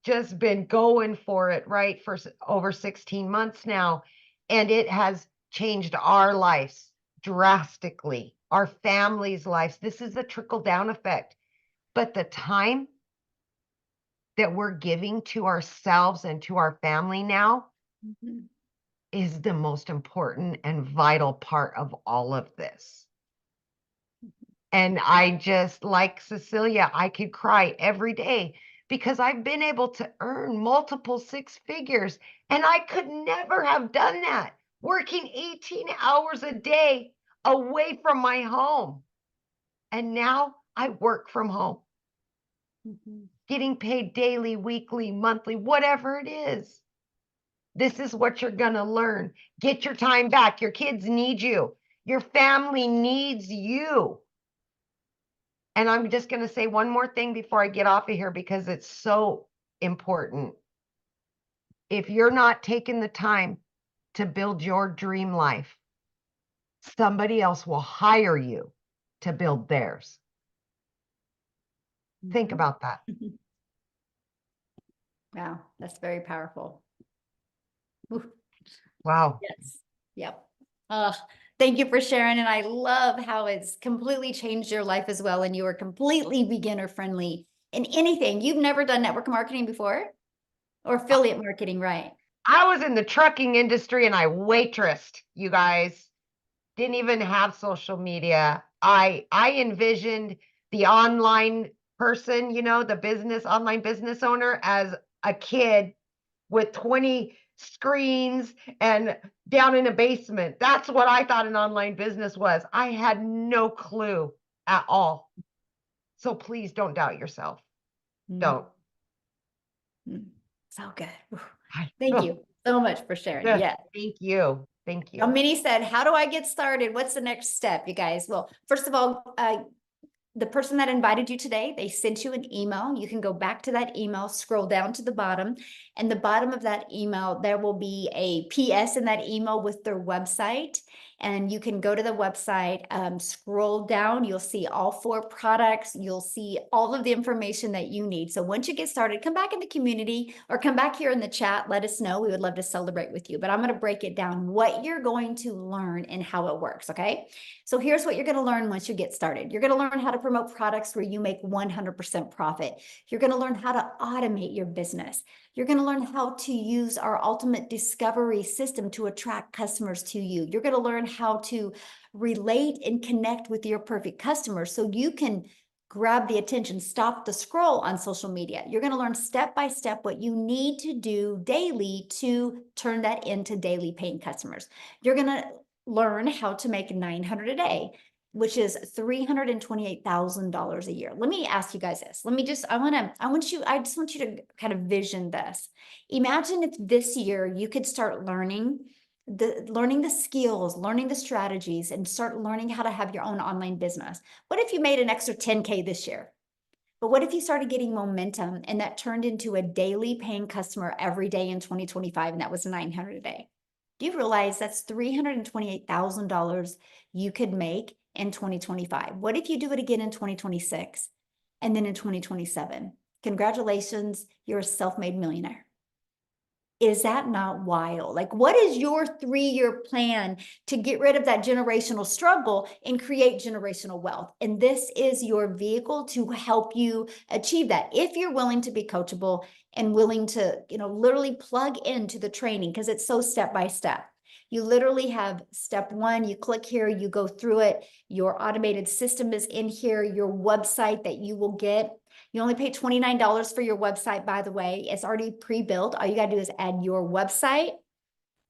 just been going for it, right, for over 16 months now. And it has changed our lives drastically, our families' lives. This is a trickle-down effect. But the time that we're giving to ourselves and to our family now is the most important and vital part of all of this. And I just, like Cecilia, I could cry every day because I've been able to earn multiple 6 figures and I could never have done that working 18 hours a day away from my home. And now I work from home, getting paid daily, weekly, monthly, whatever it is. This is what you're going to learn. Get your time back. Your kids need you. Your family needs you. And I'm just going to say one more thing before I get off of here because it's so important. If you're not taking the time to build your dream life, somebody else will hire you to build theirs. Think about that. Wow, that's very powerful. Ooh. Wow. Yes. Yep. Thank you for sharing. And I love how it's completely changed your life as well. And you are completely beginner friendly in anything. You've never done network marketing before or affiliate marketing, right? I was in the trucking industry and I waitressed, you guys. Didn't even have social media. I envisioned the online person, you know, the online business owner as a kid with 20 screens and down in a basement. That's what I thought an online business was. I had no clue at all. So please don't doubt yourself. Don't. So good. Thank you so much for sharing. Yes, Yeah. thank you. Thank you. Minnie said, how do I get started? What's the next step, you guys? Well, first of all, the person that invited you today, they sent you an email. You can go back to that email, scroll down to the bottom, and the bottom of that email, there will be a PS in that email with their website. And you can go to the website, scroll down, you'll see all 4 products, you'll see all of the information that you need. So once you get started, come back in the community or come back here in the chat, let us know. We would love to celebrate with you, but I'm going to break it down what you're going to learn and how it works, okay? So here's what you're going to learn once you get started. You're going to learn how to promote products where you make 100% profit. You're going to learn how to automate your business. You're going to learn how to use our ultimate discovery system to attract customers to you. You're going to learn how to relate and connect with your perfect customers so you can grab the attention, stop the scroll on social media. You're going to learn step by step what you need to do daily to turn that into daily paying customers. You're going to learn how to make $900 a day, which is $328,000 a year. Let me ask you guys this. I just want you to kind of vision this. Imagine if this year you could start learning the skills, learning the strategies, and start learning how to have your own online business. What if you made an extra 10K this year? But what if you started getting momentum and that turned into a daily paying customer every day in 2025, and that was $900 a day? Do you realize that's $328,000 you could make in 2025? What if you do it again in 2026 and then in 2027? Congratulations, you're a self-made millionaire. Is that not wild? Like, what is your 3-year plan to get rid of that generational struggle and create generational wealth? And this is your vehicle to help you achieve that. If you're willing to be coachable and willing to, literally plug into the training, because it's so step by step. You literally have step 1, you click here, you go through it. Your automated system is in here, your website that you will get. You only pay $29 for your website, by the way. It's already pre-built. All you got to do is add your website,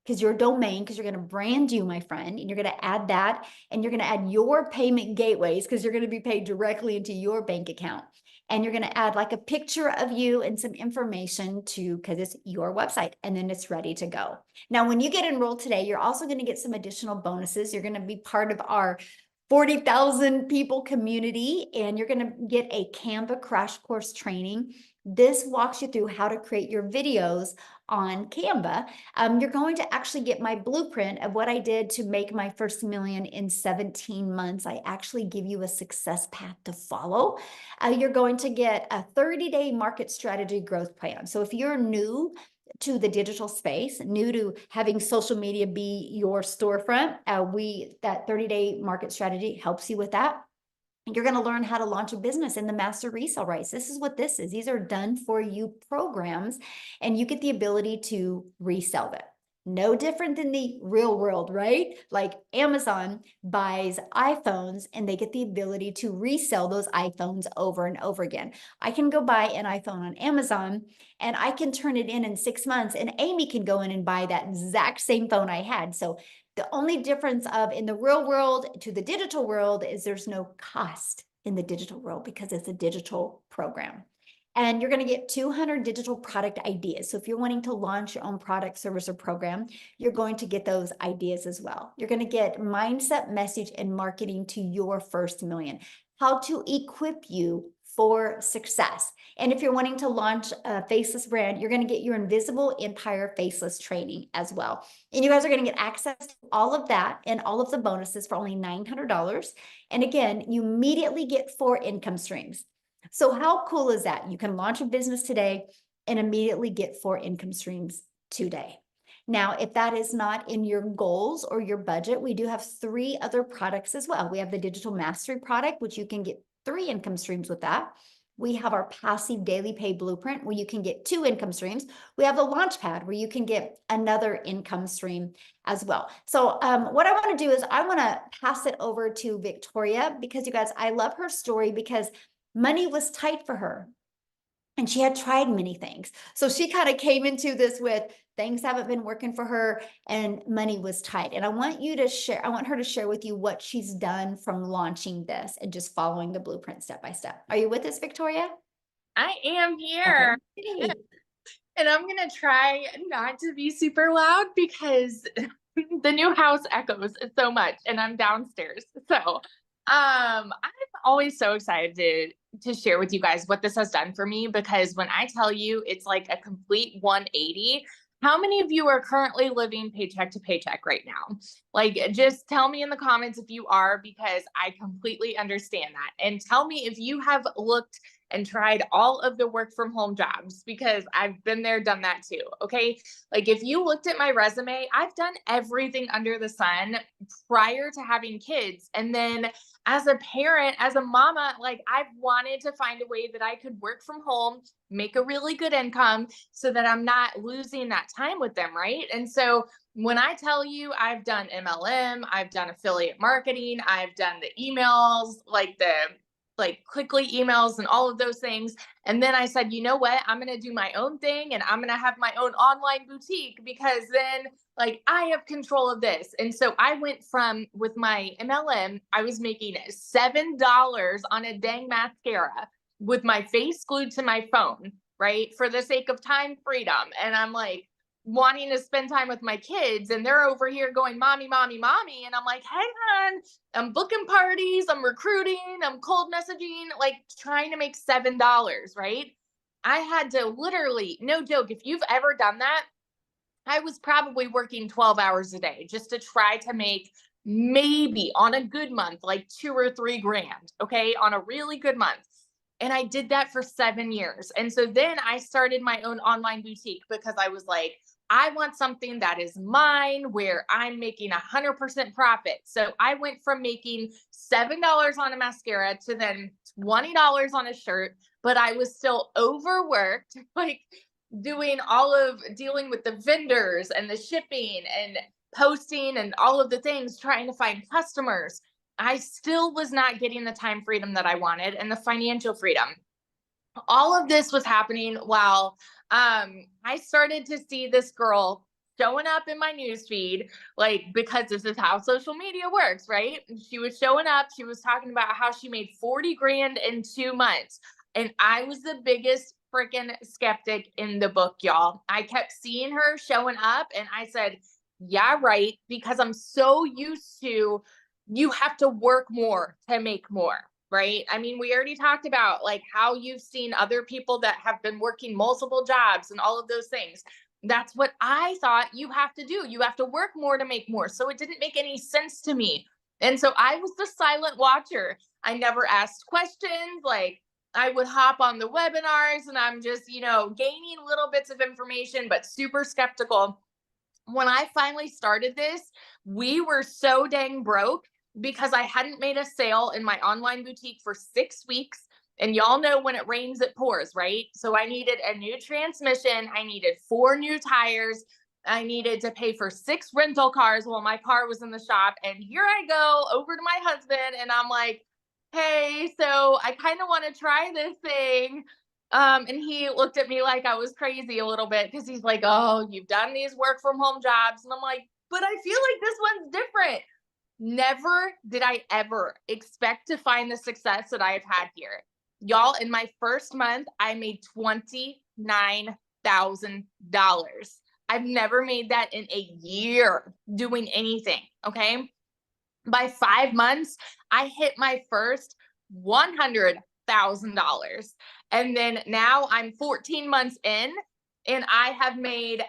because your domain, because you're going to brand you, my friend, and you're going to add that, and you're going to add your payment gateways, because you're going to be paid directly into your bank account. And you're going to add like a picture of you and some information because it's your website, and then it's ready to go. Now, when you get enrolled today, you're also going to get some additional bonuses. You're going to be part of our 40,000 people community, and you're going to get a Canva crash course training. This walks you through how to create your videos on Canva. You're going to actually get my blueprint of what I did to make my first million in 17 months. I actually give you a success path to follow. You're going to get a 30-day market strategy growth plan. So if you're new to the digital space, new to having social media be your storefront, that 30-day market strategy helps you with that. You're going to learn how to launch a business in the master resale rights. This is what this is. These are done for you programs, and you get the ability to resell them. No different than the real world, right? Like Amazon buys iPhones and they get the ability to resell those iPhones over and over again. I can go buy an iPhone on Amazon and I can turn it in 6 months, and Amy can go in and buy that exact same phone I had. So the only difference of in the real world to the digital world is there's no cost in the digital world because it's a digital program. And you're going to get 200 digital product ideas. So if you're wanting to launch your own product, service, or program, you're going to get those ideas as well. You're going to get mindset, message, and marketing to your first million. How to equip you for success. And if you're wanting to launch a faceless brand, you're going to get your Invisible Empire Faceless training as well. And you guys are going to get access to all of that and all of the bonuses for only $900. And again, you immediately get 4 income streams. So how cool is that? You can launch a business today and immediately get 4 income streams today. Now, if that is not in your goals or your budget, we do have 3 other products as well. We have the digital mastery product, which you can get 3 income streams with that. We have our passive daily pay blueprint where you can get 2 income streams. We have the launch pad where you can get another income stream as well. So what I want to do is I want to pass it over to Victoria, because you guys, I love her story because money was tight for her. And she had tried many things. So she kind of came into this with things haven't been working for her and money was tight. And I want you to share, I want her to share with you what she's done from launching this and just following the blueprint step by step. Are you with us, Victoria? I am here. Okay. And I'm going to try not to be super loud because the new house echoes so much and I'm downstairs. So I'm always so excited to share with you guys what this has done for me, because when I tell you it's like a complete 180, how many of you are currently living paycheck to paycheck right now? Like, just tell me in the comments if you are, because I completely understand that. And tell me if you have looked and tried all of the work from home jobs, because I've been there, done that too. Okay. Like, if you looked at my resume, I've done everything under the sun prior to having kids. And then as a parent, as a mama, like, I've wanted to find a way that I could work from home, make a really good income so that I'm not losing that time with them. Right. And so when I tell you I've done MLM, I've done affiliate marketing, I've done the emails, like quickly emails and all of those things. And then I said, you know what, I'm going to do my own thing and I'm going to have my own online boutique, because then like I have control of this. And so I went from, with my MLM, I was making $7 on a dang mascara with my face glued to my phone, right? For the sake of time freedom. And I'm like, wanting to spend time with my kids, and they're over here going, mommy, mommy, mommy. And I'm like, hang on, I'm booking parties, I'm recruiting, I'm cold messaging, like trying to make $7, right? I had to literally, no joke, if you've ever done that, I was probably working 12 hours a day just to try to make maybe on a good month, like 2 or 3 grand, okay, on a really good month. And I did that for 7 years. And so then I started my own online boutique, because I was like, I want something that is mine, where I'm making 100% profit. So I went from making $7 on a mascara to then $20 on a shirt, but I was still overworked, like dealing with the vendors and the shipping and posting and all of the things, trying to find customers. I still was not getting the time freedom that I wanted and the financial freedom. All of this was happening while I started to see this girl showing up in my newsfeed, like, because this is how social media works, right? She was showing up. She was talking about how she made 40 grand in 2 months. And I was the biggest freaking skeptic in the book, y'all. I kept seeing her showing up and I said, yeah, right. Because I'm so used to, you have to work more to make more. Right? I mean, we already talked about like how you've seen other people that have been working multiple jobs and all of those things. That's what I thought you have to do. You have to work more to make more. So it didn't make any sense to me. And so I was the silent watcher. I never asked questions. Like, I would hop on the webinars and I'm just, gaining little bits of information, but super skeptical. When I finally started this, we were so dang broke because I hadn't made a sale in my online boutique for 6 weeks. And y'all know when it rains, it pours, right? So I needed a new transmission. I needed 4 new tires. I needed to pay for 6 rental cars while my car was in the shop. And here I go over to my husband and I'm like, hey, so I kind of want to try this thing. And he looked at me like I was crazy a little bit, because he's like, oh, you've done these work from home jobs. And I'm like, but I feel like this one's different. Never did I ever expect to find the success that I've had here. Y'all, in my first month, I made $29,000. I've never made that in a year doing anything, okay? By 5 months, I hit my first $100,000. And then now I'm 14 months in and I have made,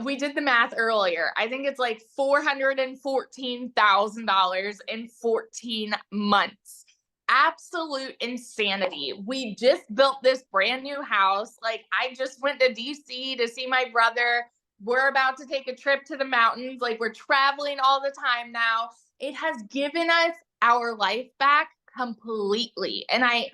we did the math earlier. I think it's like $414,000 in 14 months. Absolute insanity. We just built this brand new house. Like, I just went to DC to see my brother. We're about to take a trip to the mountains. Like, we're traveling all the time now. It has given us our life back completely. And I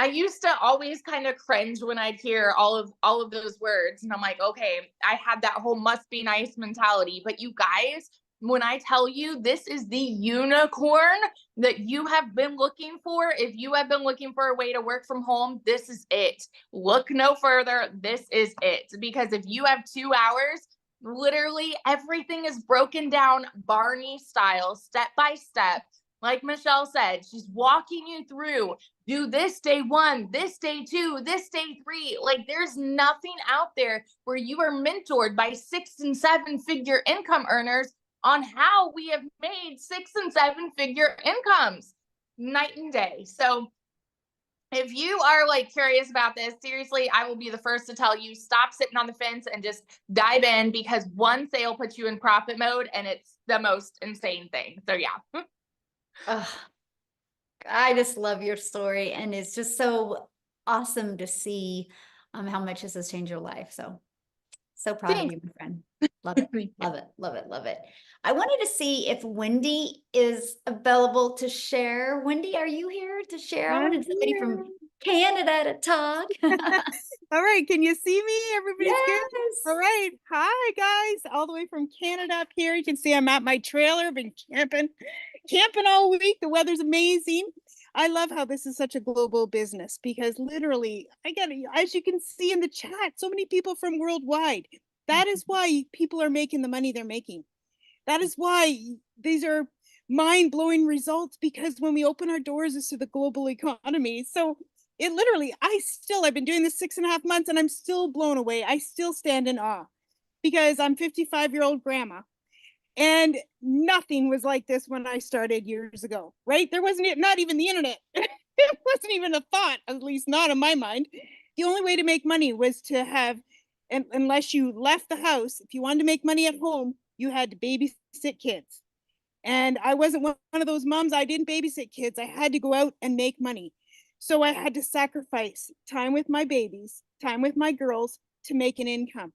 used to always kind of cringe when I'd hear all of those words. And I'm like, okay, I had that whole must be nice mentality. But you guys, when I tell you this is the unicorn that you have been looking for, if you have been looking for a way to work from home, this is it. Look no further. This is it. Because if you have 2 hours, literally everything is broken down Barney style, step by step. Like Michelle said, she's walking you through, do this day 1, this day 2, this day 3. Like, there's nothing out there where you are mentored by 6 and 7 figure income earners on how we have made 6 and 7 figure incomes, night and day. So if you are like curious about this, seriously, I will be the first to tell you, stop sitting on the fence and just dive in, because one sale puts you in profit mode and it's the most insane thing. So yeah. Ugh, I just love your story, and it's just so awesome to see how much this has changed your life. So proud of you, my friend. Love it. Love it. Love it. Love it. I wanted to see if Wendy is available to share. Wendy, are you here to share? I wanted somebody from Canada to talk. All right, can you see me? Everybody's good? Yes. All right. Hi guys, all the way from Canada up here. You can see I'm at my trailer, been camping all week. The weather's amazing. I love how this is such a global business, because literally as you can see in the chat, so many people from worldwide. That is why people are making the money they're making. That is why these are mind-blowing results, because when we open our doors is to the global economy. So it literally, I've been doing this 6.5 months and I'm still blown away. I still stand in awe, because I'm 55-year-old grandma, and nothing was like this when I started years ago, right? There wasn't, not even the internet. It wasn't even a thought, at least not in my mind. The only way to make money was to have, unless you left the house, if you wanted to make money at home, you had to babysit kids. And I wasn't one of those moms. I didn't babysit kids. I had to go out and make money. So I had to sacrifice time with my babies, time with my girls, to make an income.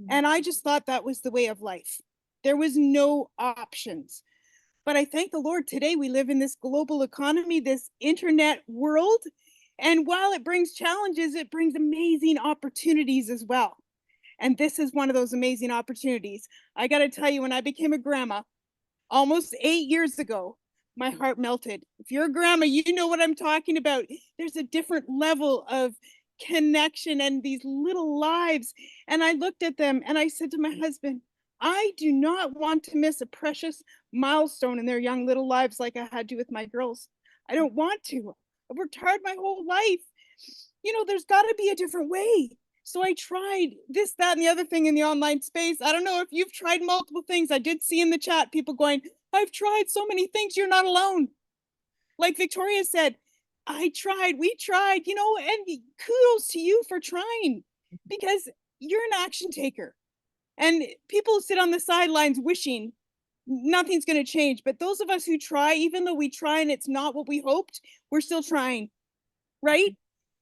And I just thought that was the way of life. There was no options. But I thank the Lord, today we live in this global economy, this internet world. And while it brings challenges, it brings amazing opportunities as well. And this is one of those amazing opportunities. I got to tell you, when I became a grandma almost 8 years ago, my heart melted. If you're a grandma, you know what I'm talking about. There's a different level of connection and these little lives. And I looked at them and I said to my husband, I do not want to miss a precious milestone in their young little lives like I had to with my girls. I don't want to. I've worked hard my whole life. There's got to be a different way. So I tried this, that, and the other thing in the online space. I don't know if you've tried multiple things. I did see in the chat people going, I've tried so many things. You're not alone. Like Victoria said, we tried, and kudos to you for trying, because you're an action taker. And people sit on the sidelines wishing nothing's going to change. But those of us who try, even though we try and it's not what we hoped, we're still trying, right?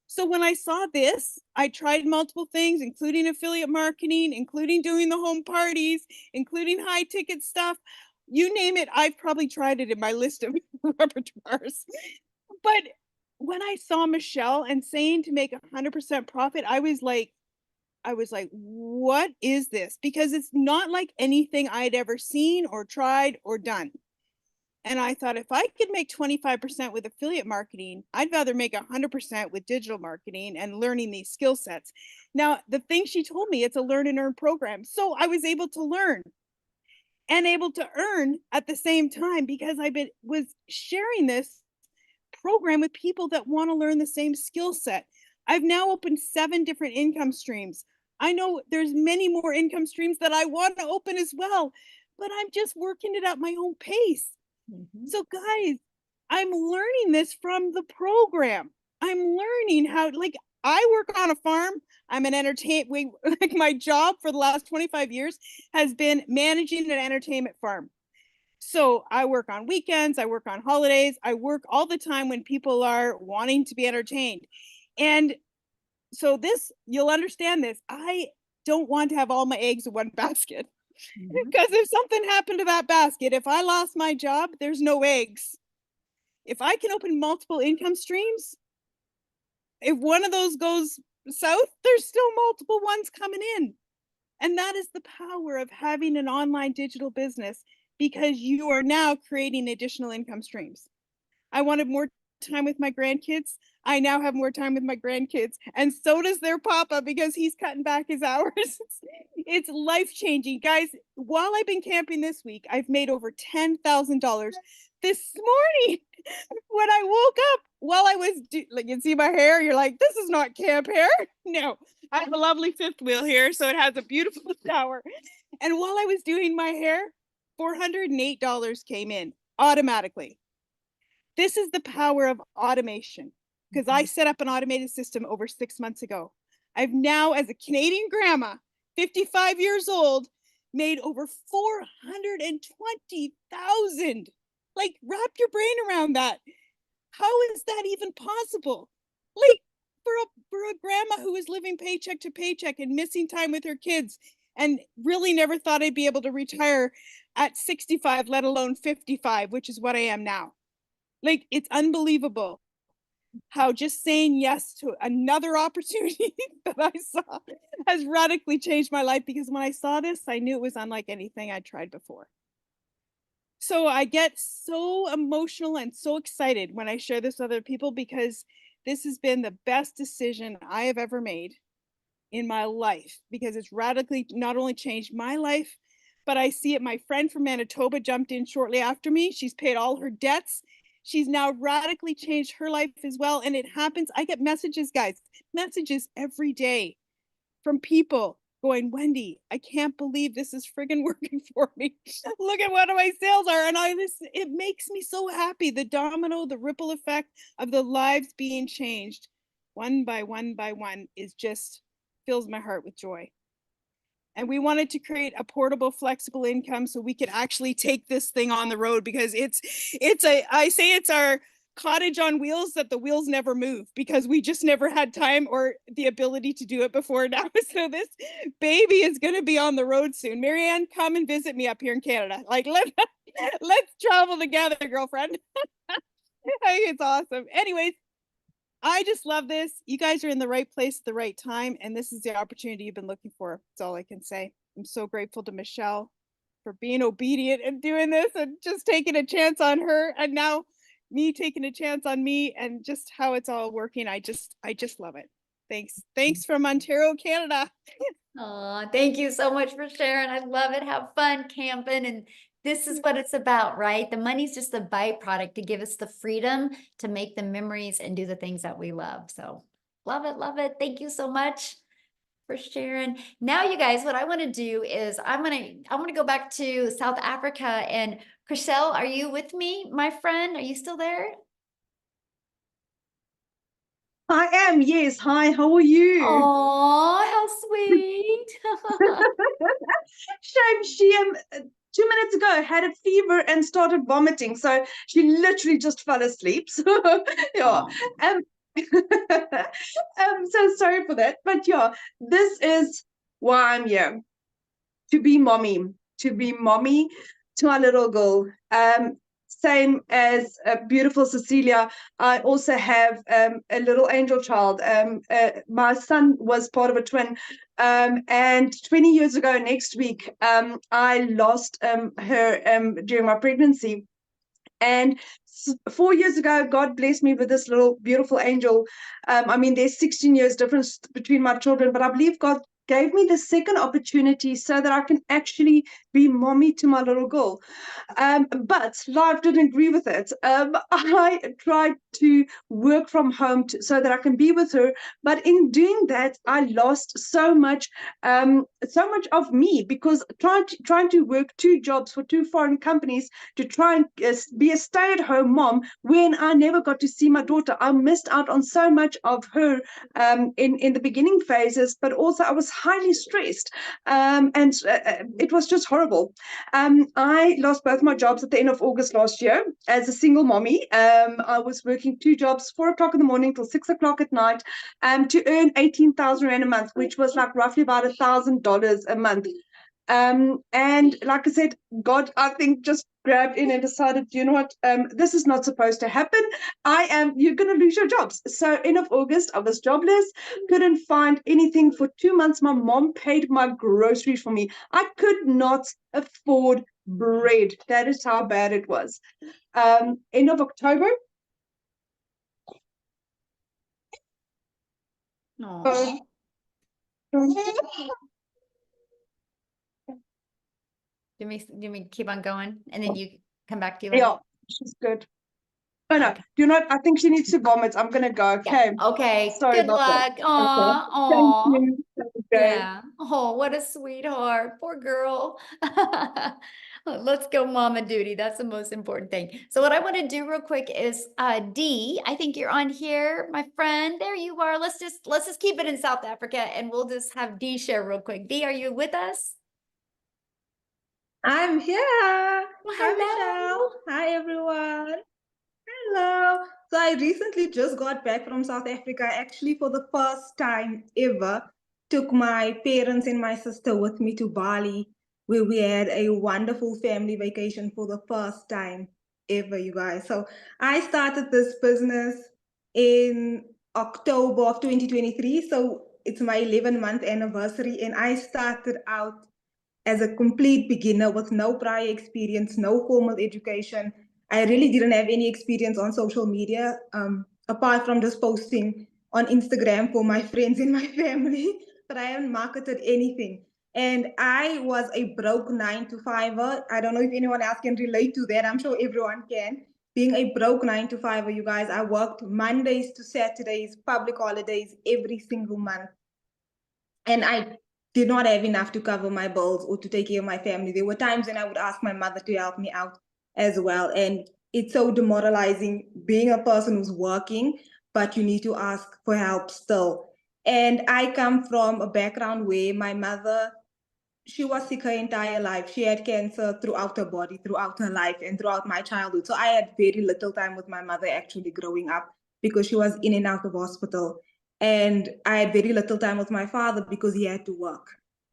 So when I saw this, I tried multiple things, including affiliate marketing, including doing the home parties, including high ticket stuff. You name it, I've probably tried it in my list of repertoires. But when I saw Michelle and saying to make 100% profit, I was like, what is this? Because it's not like anything I'd ever seen or tried or done. And I thought, if I could make 25% with affiliate marketing, I'd rather make 100% with digital marketing and learning these skill sets. Now, the thing she told me, it's a learn and earn program. So I was able to learn and able to earn at the same time, because I was sharing this program with people that want to learn the same skill set. I've now opened 7 different income streams. I know there's many more income streams that I want to open as well, but I'm just working it at my own pace. So guys, I'm learning this from the program. I'm learning how, I work on a farm. I'm an like my job for the last 25 years has been managing an entertainment farm. So I work on weekends, I work on holidays, I work all the time when people are wanting to be entertained. And so you'll understand this. I don't want to have all my eggs in one basket. Mhm. Because if something happened to that basket, if I lost my job, there's no eggs. If I can open multiple income streams, if one of those goes south, there's still multiple ones coming in. And that is the power of having an online digital business, because you are now creating additional income streams. I wanted more time with my grandkids. I now have more time with my grandkids, and so does their papa, because he's cutting back his hours. It's life-changing. Guys, while I've been camping this week, I've made over $10,000. This morning, when I woke up, while I was, like, you see my hair, you're like, this is not camp hair. No, I have a lovely fifth wheel here, so it has a beautiful shower. And while I was doing my hair, $408 came in automatically. This is the power of automation, because I set up an automated system over 6 months ago. I've now, as a Canadian grandma, 55 years old, made over 420,000. Like, wrap your brain around that. How is that even possible? Like, for a grandma who is living paycheck to paycheck and missing time with her kids, and really never thought I'd be able to retire at 65, let alone 55, which is what I am now. Like, it's unbelievable how just saying yes to another opportunity that I saw has radically changed my life, because when I saw this, I knew it was unlike anything I'd tried before. So I get so emotional and so excited when I share this with other people, because this has been the best decision I have ever made in my life, because it's radically not only changed my life, but I see it. My friend from Manitoba jumped in shortly after me. She's paid all her debts. She's now radically changed her life as well. And it happens. I get messages, guys, messages every day from people going, Wendy, I can't believe this is friggin' working for me. Look at what my sales are. And it makes me so happy. The domino, the ripple effect of the lives being changed one by one by one is just fills my heart with joy. And we wanted to create a portable, flexible income so we could actually take this thing on the road, because I say it's our cottage on wheels that the wheels never move, because we just never had time or the ability to do it before now. So this baby is going to be on the road soon. Marianne, come and visit me up here in Canada. Like, let's travel together, girlfriend. I think it's awesome. Anyways, I just love this. You guys are in the right place at the right time, and this is the opportunity you've been looking for. That's all I can say. I'm so grateful to Michelle for being obedient and doing this and just taking a chance on her, and now me taking a chance on me, and just how it's all working. I just love it. Thanks from Ontario, Canada. Oh, thank you so much for sharing. I love it. Have fun camping. And this is what it's about, right? The money's just a byproduct to give us the freedom to make the memories and do the things that we love. So love it. Love it. Thank you so much for sharing. Now, you guys, what I want to do is I want to go back to South Africa. And Chriselle, are you with me, my friend? Are you still there? I am, yes. Hi, how are you? Oh, how sweet. Shame she 2 minutes ago had a fever and started vomiting, so she literally just fell asleep. So yeah. Oh. I'm so sorry for that. But yeah, this is why I'm here. To be mommy to our little girl. Same as beautiful Cecilia, I also have a little angel child. My son was part of a twin, and 20 years ago next week, I lost her during my pregnancy. And 4 years ago, God blessed me with this little beautiful angel. I mean, there's 16 years difference between my children, but I believe God gave me the second opportunity so that I can actually be mommy to my little girl. But life didn't agree with it. I tried to work from home so that I can be with her. But in doing that, I lost so much of me, because trying to work 2 jobs for 2 foreign companies to try and be a stay-at-home mom when I never got to see my daughter. I missed out on so much of her in the beginning phases, but also I was highly stressed, and it was just horrible. I lost both my jobs at the end of August last year as a single mommy. I was working 2 jobs, 4 o'clock in the morning till 6 o'clock at night, to earn 18,000 Rand a month, which was like roughly about $1,000 a month. And like I said, God, I think, just grabbed in and decided, you know what, this is not supposed to happen. You're going to lose your jobs. So end of August, I was jobless, couldn't find anything for 2 months. My mom paid my groceries for me. I could not afford bread. That is how bad it was. End of October. Aw. Do me keep on going and then you come back to you? Yeah, she's good. Oh no, Okay. you know what? I think she needs to vomit. I'm gonna go. Okay. Okay. Sorry Good about that. luck. Aw. Aw. Thank you. Okay. Yeah. Oh, what a sweetheart. Poor girl. Let's go mama duty. That's the most important thing. So what I want to do real quick is Dee, I think you're on here, my friend. There you are. Let's just keep it in South Africa and we'll just have Dee share real quick. Dee, are you with us? I'm here. Well, Hi, Michelle. Hi, everyone. Hello. So I recently just got back from South Africa. Actually, for the first time ever, took my parents and my sister with me to Bali, where we had a wonderful family vacation for the first time ever, you guys. So I started this business in October of 2023. So it's my 11-month anniversary, and I started out as a complete beginner with no prior experience, no formal education. I really didn't have any experience on social media, apart from just posting on Instagram for my friends and my family, but I haven't marketed anything. And I was a broke 9-to-5er. I don't know if anyone else can relate to that. I'm sure everyone can. Being a broke 9-to-5er, you guys, I worked Mondays to Saturdays, public holidays, every single month. And I did not have enough to cover my bills or to take care of my family. There were times when I would ask my mother to help me out as well. And it's so demoralizing being a person who's working, but you need to ask for help still. And I come from a background where my mother, she was sick her entire life. She had cancer throughout her body, throughout her life, and throughout my childhood. So I had very little time with my mother actually growing up because she was in and out of hospital. And I had very little time with my father because he had to work.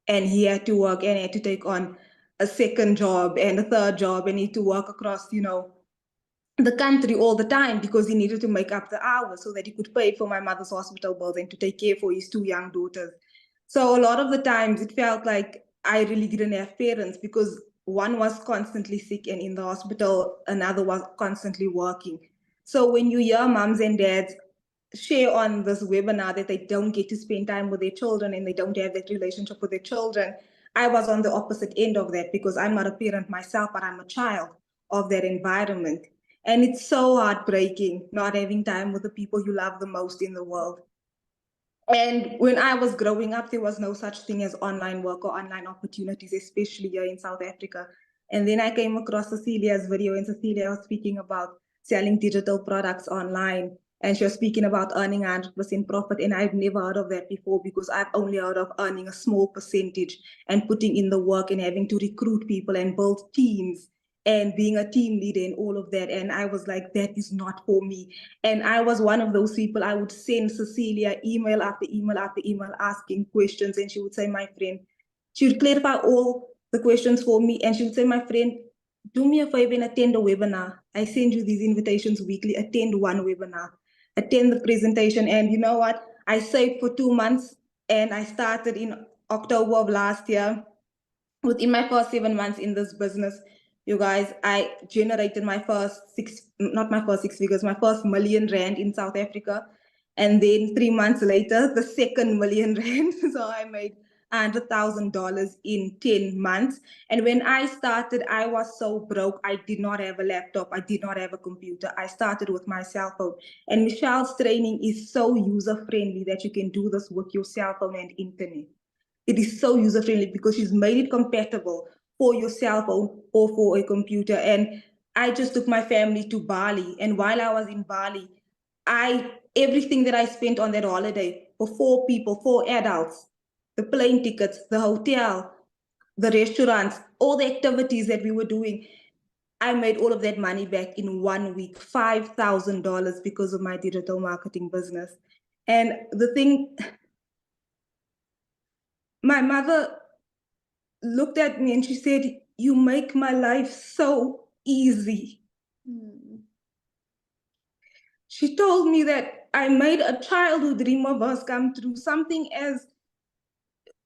And he had to work and he had to take on a second job and a third job and he had to work across, the country all the time because he needed to make up the hours so that he could pay for my mother's hospital bills and to take care for his 2 young daughters. So a lot of the times it felt like I really didn't have parents because one was constantly sick and in the hospital, another was constantly working. So when you hear moms and dads share on this webinar that they don't get to spend time with their children and they don't have that relationship with their children, I was on the opposite end of that because I'm not a parent myself, but I'm a child of that environment. And it's so heartbreaking not having time with the people you love the most in the world. And when I was growing up, there was no such thing as online work or online opportunities, especially here in South Africa. And then I came across Cecilia's video, and Cecilia was speaking about selling digital products online. And she was speaking about earning 100% profit. And I've never heard of that before because I've only heard of earning a small percentage and putting in the work and having to recruit people and build teams and being a team leader and all of that. And I was like, that is not for me. And I was one of those people. I would send Cecilia email after email after email asking questions. And she would say, my friend, she would clarify all the questions for me. And she would say, my friend, do me a favor and attend a webinar. I send you these invitations weekly. Attend one webinar, attend the presentation. And you know what? I saved for 2 months and I started in October of last year. Within my first 7 months in this business, you guys, I generated my first not my first 6 figures, my first million rand in South Africa. And then 3 months later, the second million rand. So I made $100,000 in 10 months. And when I started, I was so broke. I did not have a laptop. I did not have a computer. I started with my cell phone. And Michelle's training is so user-friendly that you can do this with your cell phone and internet. It is so user-friendly because she's made it compatible for your cell phone or for a computer. And I just took my family to Bali. And while I was in Bali, everything that I spent on that holiday for 4 people, 4 adults, the plane tickets, the hotel, the restaurants, all the activities that we were doing. I made all of that money back in 1 week, $5,000 because of my digital marketing business. And the thing, my mother looked at me and she said, "You make my life so easy." She told me that I made a childhood dream of us come true, something as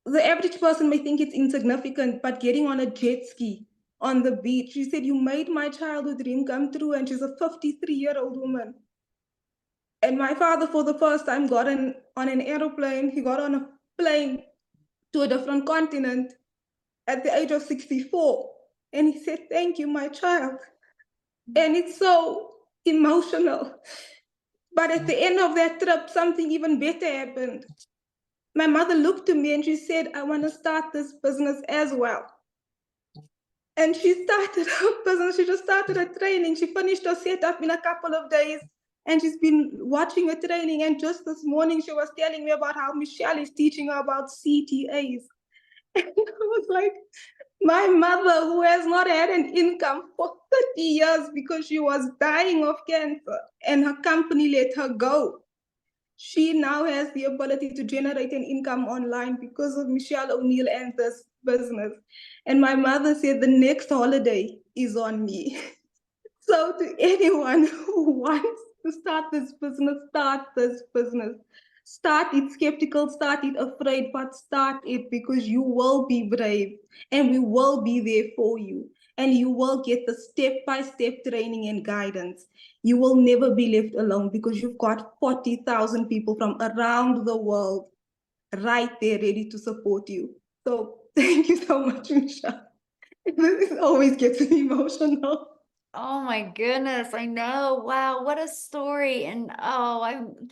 the average person may think it's insignificant, but getting on a jet ski on the beach. She said, "You made my childhood dream come true." And she's a 53-year-old woman. And my father, for the first time, got on an aeroplane. He got on a plane to a different continent at the age of 64. And he said, "Thank you, my child." And it's so emotional. But at the end of that trip, something even better happened. My mother looked at me and she said, "I want to start this business as well." And she started her business. She just started her training. She finished her setup in a couple of days. And she's been watching her training. And just this morning, she was telling me about how Michelle is teaching her about CTAs. And I was like, my mother, who has not had an income for 30 years because she was dying of cancer and her company let her go, she now has the ability to generate an income online because of Michelle O'Neill and this business. And my mother said the next holiday is on me. So to anyone who wants to start this business, start this business. Start it skeptical, start it afraid, but start it because you will be brave and we will be there for you. And you will get the step-by-step training and guidance. You will never be left alone because you've got 40,000 people from around the world right there ready to support you. So thank you so much, Michelle. This always gets me emotional. Oh my goodness, I know. Wow, what a story. And oh,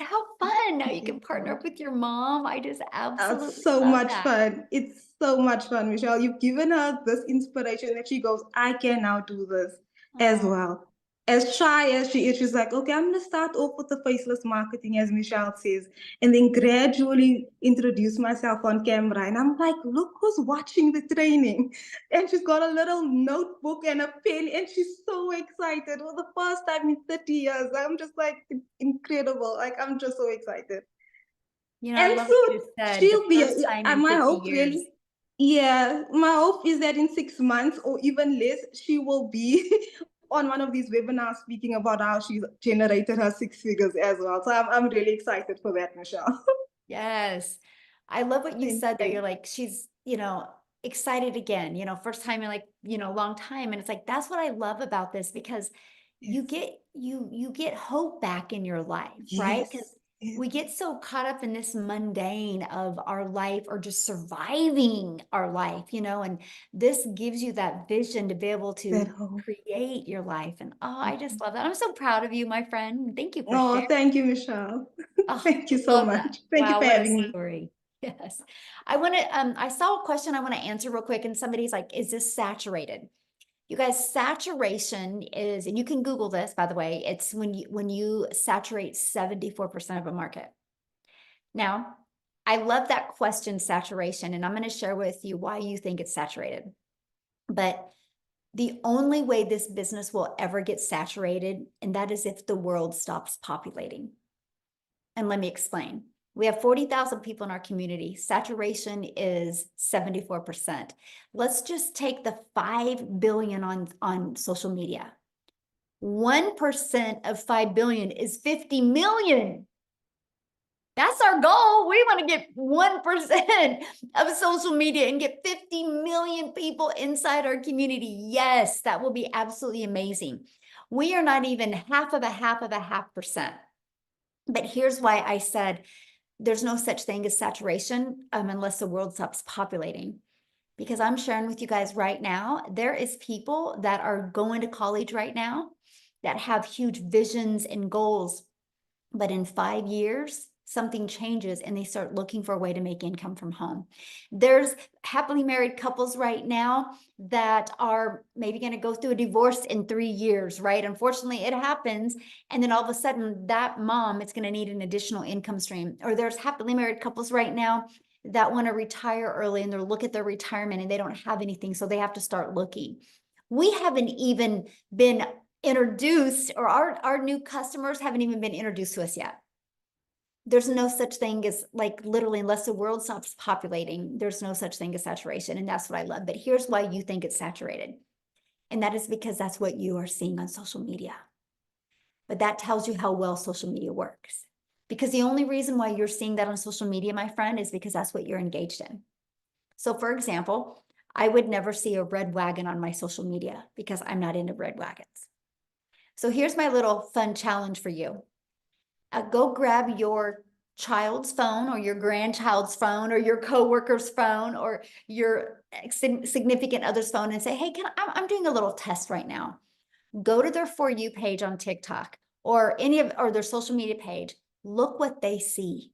how fun. Now you can partner up with your mom. I just absolutely It's so love much that. fun. It's so much fun, Michelle. You've given her this inspiration that she goes, "I can now do this as Oh, well." As shy as she is, she's like, "Okay, I'm going to start off with the faceless marketing," as Michelle says, and then gradually introduce myself on camera. And I'm like, "Look who's watching the training." And she's got a little notebook and a pen, and she's so excited. For the first time in 30 years, I'm just like, it's incredible. Like, I'm just so excited. you know, I And love so what you just said. she'll The be, first time in my 50 hope years. really, yeah, my hope is that in 6 months or even less, she will be on one of these webinars speaking about how she's generated her 6 figures as well. So I'm really excited for that, Michelle. Yes. I love what you Thank said there. you. You're like, she's, excited again, first time in like, long time. And it's like, that's what I love about this because you get, you get hope back in your life, right? Because Yes. we get so caught up in this mundane of our life or just surviving our life, and this gives you that vision to be able That to hope. create your life. And I just love that. I'm so proud of you, my friend. Thank you for Oh, sharing. thank you, Michelle. Oh, Thank you so love that. much. Thank you Wow, for what a having me. story. Yes. I want to, I saw a question I want to answer real quick, and somebody's like, is this saturated? You guys, saturation is, and you can Google this, by the way, it's when you saturate 74% of a market. Now, I love that question, saturation, and I'm going to share with you why you think it's saturated. But the only way this business will ever get saturated, and that is if the world stops populating. And let me explain. We have 40,000 people in our community. Saturation is 74%. Let's just take the 5 billion on social media. 1% of 5 billion is 50 million. That's our goal. We want to get 1% of social media and get 50 million people inside our community. Yes, that will be absolutely amazing. We are not even half of a half percent. But here's why I said there's no such thing as saturation unless the world stops populating. Because I'm sharing with you guys right now, there is people that are going to college right now that have huge visions and goals. But in 5 years, something changes and they start looking for a way to make income from home. There's happily married couples right now that are maybe going to go through a divorce in 3 years, right? Unfortunately, it happens. And then all of a sudden that mom is going to need an additional income stream. Or there's happily married couples right now that want to retire early and they're look at their retirement and they don't have anything, so they have to start looking. We haven't even been introduced, or our new customers haven't even been introduced to us yet. There's no such thing as, like, literally, unless the world stops populating, there's no such thing as saturation. And that's what I love. But here's why you think it's saturated. And that is because that's what you are seeing on social media. But that tells you how well social media works. Because the only reason why you're seeing that on social media, my friend, is because that's what you're engaged in. So for example, I would never see a red wagon on my social media because I'm not into red wagons. So here's my little fun challenge for you. Go grab your child's phone or your grandchild's phone or your coworker's phone or your significant other's phone and say, hey, I'm doing a little test right now. Go to their For You page on TikTok or their social media page. Look what they see.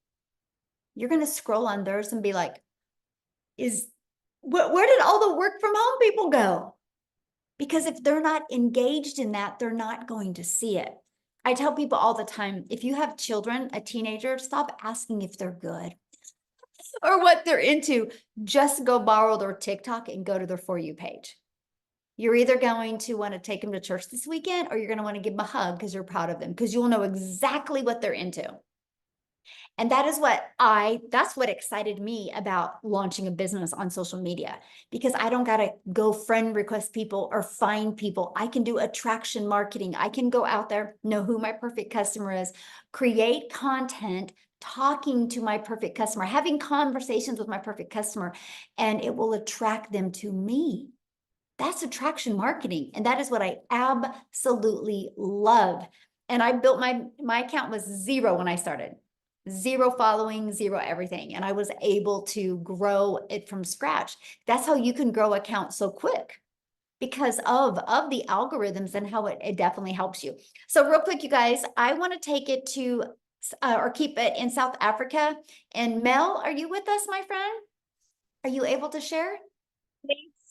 You're going to scroll on theirs and be like, where did all the work from home people go? Because if they're not engaged in that, they're not going to see it. I tell people all the time, if you have children, a teenager, stop asking if they're good or what they're into. Just go borrow their TikTok and go to their For You page. You're either going to want to take them to church this weekend or you're going to want to give them a hug because you're proud of them, because you'll know exactly what they're into. And that is that's what excited me about launching a business on social media, because I don't got to go friend request people or find people. I can do attraction marketing. I can go out there, know who my perfect customer is, create content, talking to my perfect customer, having conversations with my perfect customer, and it will attract them to me. That's attraction marketing. And that is what I absolutely love. And I built my account was 0 when I started. 0 following, 0 everything. And I was able to grow it from scratch. That's how you can grow accounts so quick, because of the algorithms and how it definitely helps you. So real quick, you guys, I want to take it to, or keep it in South Africa. And Mel, are you with us, my friend? Are you able to share?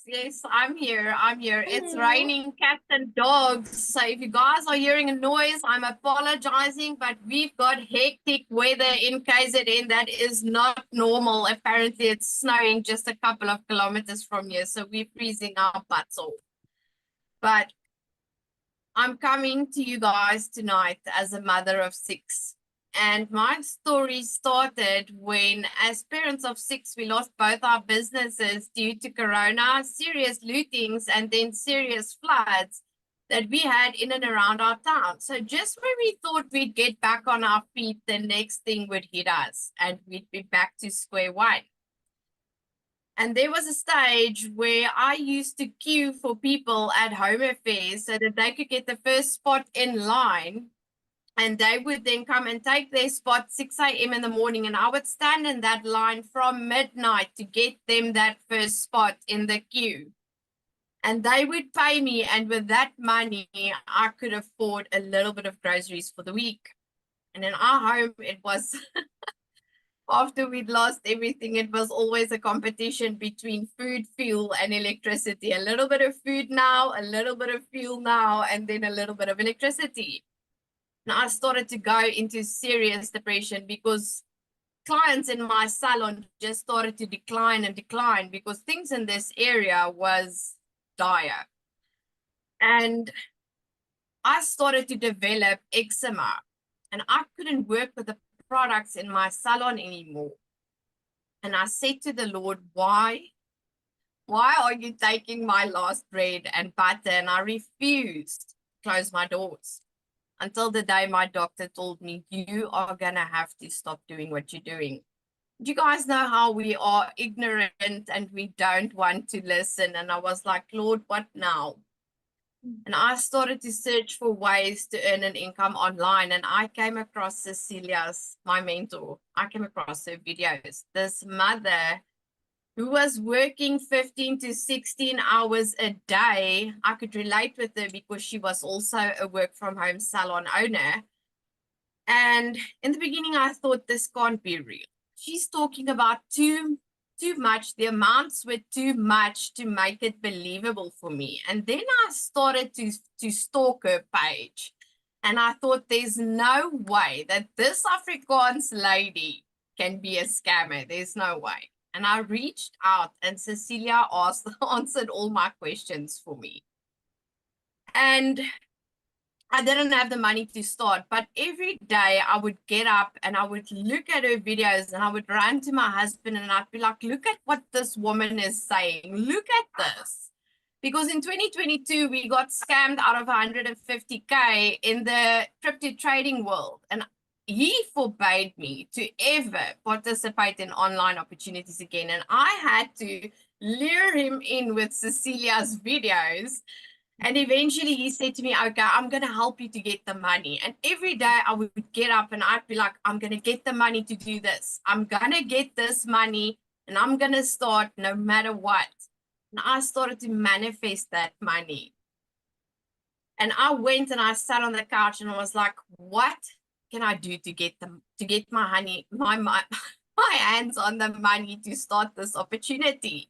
Yes, I'm here. It's Hello. raining cats and dogs. So if you guys are hearing a noise, I'm apologizing, but we've got hectic weather in KZN that is not normal. Apparently, it's snowing just a couple of kilometers from here, so we're freezing our butts off. But I'm coming to you guys tonight as a mother of 6. And my story started when, as parents of 6, we lost both our businesses due to Corona, serious lootings, and then serious floods that we had in and around our town. So just when we thought we'd get back on our feet, the next thing would hit us and we'd be back to square one. And there was a stage where I used to queue for people at home affairs so that they could get the first spot in line. And they would then come and take their spot 6 a.m. in the morning. And I would stand in that line from midnight to get them that first spot in the queue. And they would pay me. And with that money, I could afford a little bit of groceries for the week. And in our home, it was, after we'd lost everything, it was always a competition between food, fuel, and electricity. A little bit of food now, a little bit of fuel now, and then a little bit of electricity. And I started to go into serious depression because clients in my salon just started to decline because things in this area was dire. And I started to develop eczema, and I couldn't work with the products in my salon anymore. And I said to the Lord, why are you taking my last bread and butter? And I refused to close my doors. Until the day my doctor told me, you are going to have to stop doing what you're doing. Do you guys know how we are ignorant and we don't want to listen? And I was like, Lord, what now? And I started to search for ways to earn an income online. And I came across Cecilia's, my mentor. I came across her videos. This mother who was working 15 to 16 hours a day. I could relate with her because she was also a work from home salon owner. And in the beginning, I thought this can't be real. She's talking about too much. The amounts were too much to make it believable for me. And then I started to stalk her page. And I thought there's no way that this Afrikaans lady can be a scammer. There's no way. And I reached out and Cecilia answered all my questions for me. And I didn't have the money to start, but every day I would get up and I would look at her videos and I would run to my husband and I'd be like, look at what this woman is saying. Look at this. Because in 2022, we got scammed out of 150K in the crypto trading world. And he forbade me to ever participate in online opportunities again. And I had to lure him in with Cecilia's videos. And eventually he said to me, okay, I'm going to help you to get the money. And every day I would get up and I'd be like, I'm going to get the money to do this. I'm going to get this money and I'm going to start no matter what. And I started to manifest that money. And I went and I sat on the couch and I was like, what can I do to get my hands on the money to start this opportunity?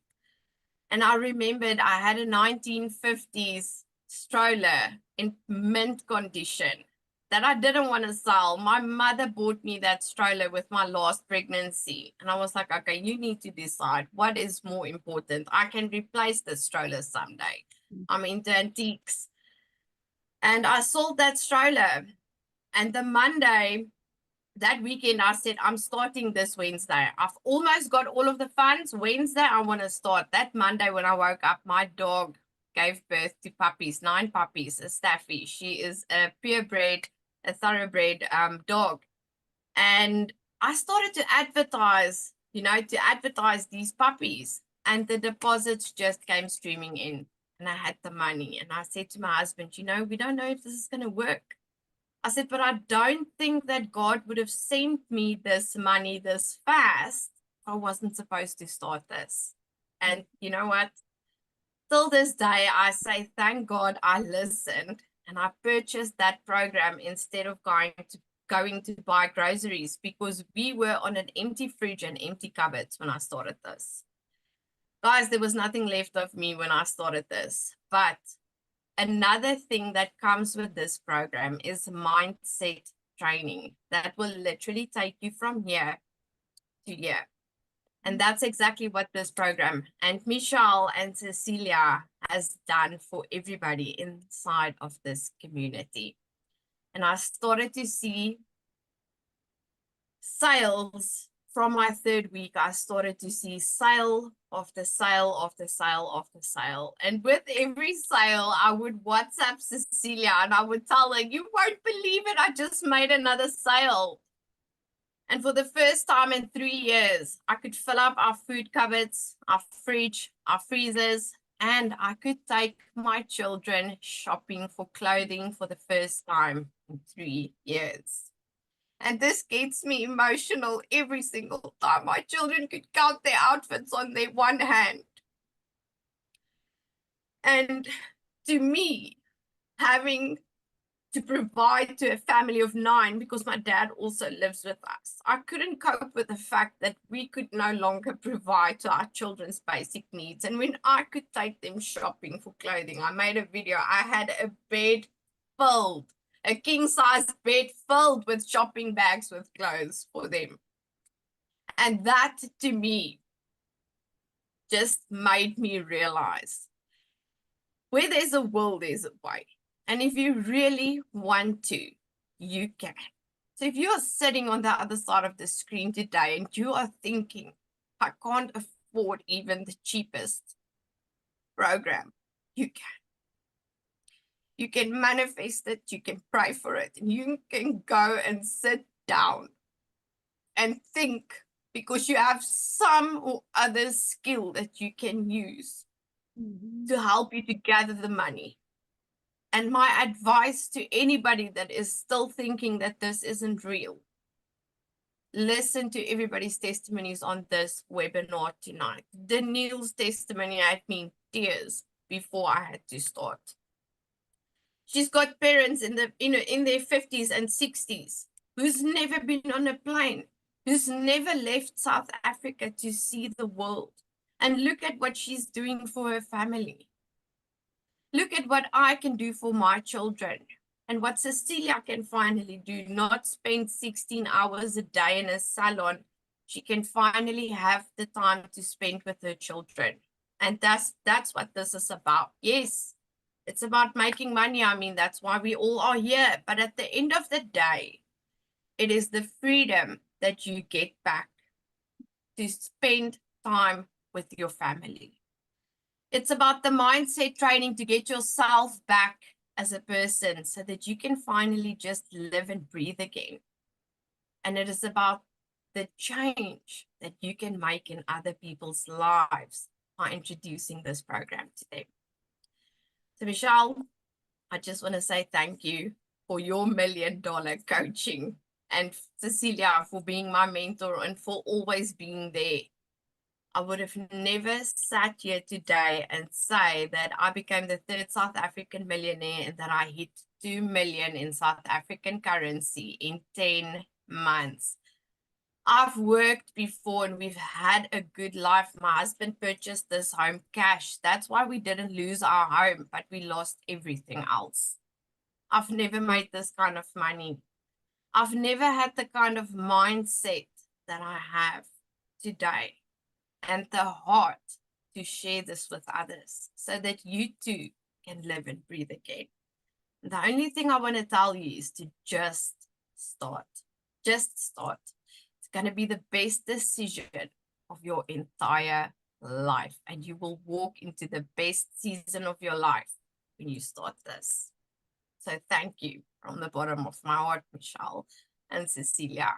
And I remembered I had a 1950s stroller in mint condition that I didn't want to sell. My mother bought me that stroller with my last pregnancy. And I was like, okay, you need to decide what is more important. I can replace the stroller someday. I'm into antiques. And I sold that stroller. And the Monday, that weekend, I said, I'm starting this Wednesday. I've almost got all of the funds. Wednesday, I want to start. That Monday when I woke up, my dog gave birth to puppies, 9 puppies, a Staffy. She is a purebred, a thoroughbred dog. And I started to advertise, these puppies. And the deposits just came streaming in. And I had the money. And I said to my husband, we don't know if this is going to work. I said, but I don't think that God would have sent me this money this fast if I wasn't supposed to start this. And you know what? Till this day, I say, thank God I listened and I purchased that program instead of going to buy groceries because we were on an empty fridge and empty cupboards when I started this. Guys, there was nothing left of me when I started this, but another thing that comes with this program is mindset training that will literally take you from here to here. And that's exactly what this program and Michelle and Cecilia has done for everybody inside of this community. And I started to see sales from my 3rd week. I started to see sale after sale after sale after sale. And with every sale, I would WhatsApp Cecilia and I would tell her, you won't believe it, I just made another sale. And for the first time in 3 years, I could fill up our food cupboards, our fridge, our freezers, and I could take my children shopping for clothing for the first time in 3 years. And this gets me emotional every single time. My children could count their outfits on their one hand. And to me, having to provide to a family of 9, because my dad also lives with us, I couldn't cope with the fact that we could no longer provide to our children's basic needs. And when I could take them shopping for clothing, I made a video. I had a bed filled, a king-size bed filled with shopping bags with clothes for them. And that, to me, just made me realize where there's a will, there's a way. And if you really want to, you can. So if you are sitting on the other side of the screen today and you are thinking, I can't afford even the cheapest program, you can. You can manifest it, you can pray for it, and you can go and sit down and think, because you have some or other skill that you can use to help you to gather the money. And my advice to anybody that is still thinking that this isn't real, listen to everybody's testimonies on this webinar tonight. Danielle's testimony had me in tears before I had to start. She's got parents in their 50s and 60s who's never been on a plane, who's never left South Africa to see the world. And look at what she's doing for her family. Look at what I can do for my children and what Cecilia can finally do, not spend 16 hours a day in a salon she can finally have the time to spend with her children. And that's what this is about. Yes, it's about making money. I mean, that's why we all are here. But at the end of the day, it is the freedom that you get back to spend time with your family. It's about the mindset training to get yourself back as a person so that you can finally just live and breathe again. And it is about the change that you can make in other people's lives by introducing this program to them. So Michelle, I just want to say thank you for your $1 million coaching, and Cecilia for being my mentor and for always being there. I would have never sat here today and say that I became the 3rd South African millionaire and that I hit 2 million in South African currency in 10 months. I've worked before and we've had a good life. My husband purchased this home cash. That's why we didn't lose our home, but we lost everything else. I've never made this kind of money. I've never had the kind of mindset that I have today and the heart to share this with others so that you too can live and breathe again. The only thing I want to tell you is to just start. Just start. It's going to be the best decision of your entire life, and you will walk into the best season of your life when you start this. So thank you from the bottom of my heart, Michelle and Cecilia.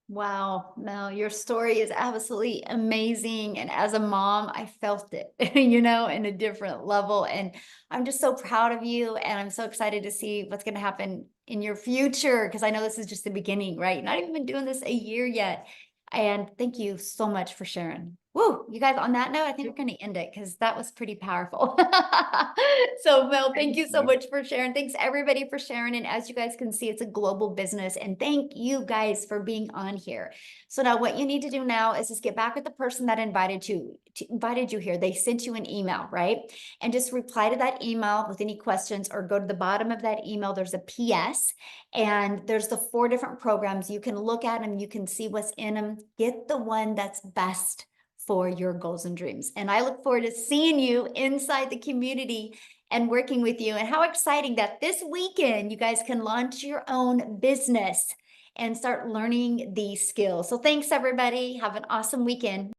Wow, Mel, your story is absolutely amazing. And as a mom, I felt it, you know, in a different level. And I'm just so proud of you. And I'm so excited to see what's going to happen in your future, because I know this is just the beginning, right? You're not even been doing this a year yet. And thank you so much for sharing. Woo, you guys, on that note, I think we're going to end it because that was pretty powerful. So Mel, thank you so much for sharing. Thanks everybody for sharing. And as you guys can see, it's a global business. And thank you guys for being on here. So now what you need to do now is just get back with the person that invited you here. They sent you an email, right? And just reply to that email with any questions, or go to the bottom of that email. There's a PS and there's the 4 different programs. You can look at them. You can see what's in them. Get the one that's best for your goals and dreams. And I look forward to seeing you inside the community and working with you. And how exciting that this weekend you guys can launch your own business and start learning these skills. So thanks everybody. Have an awesome weekend.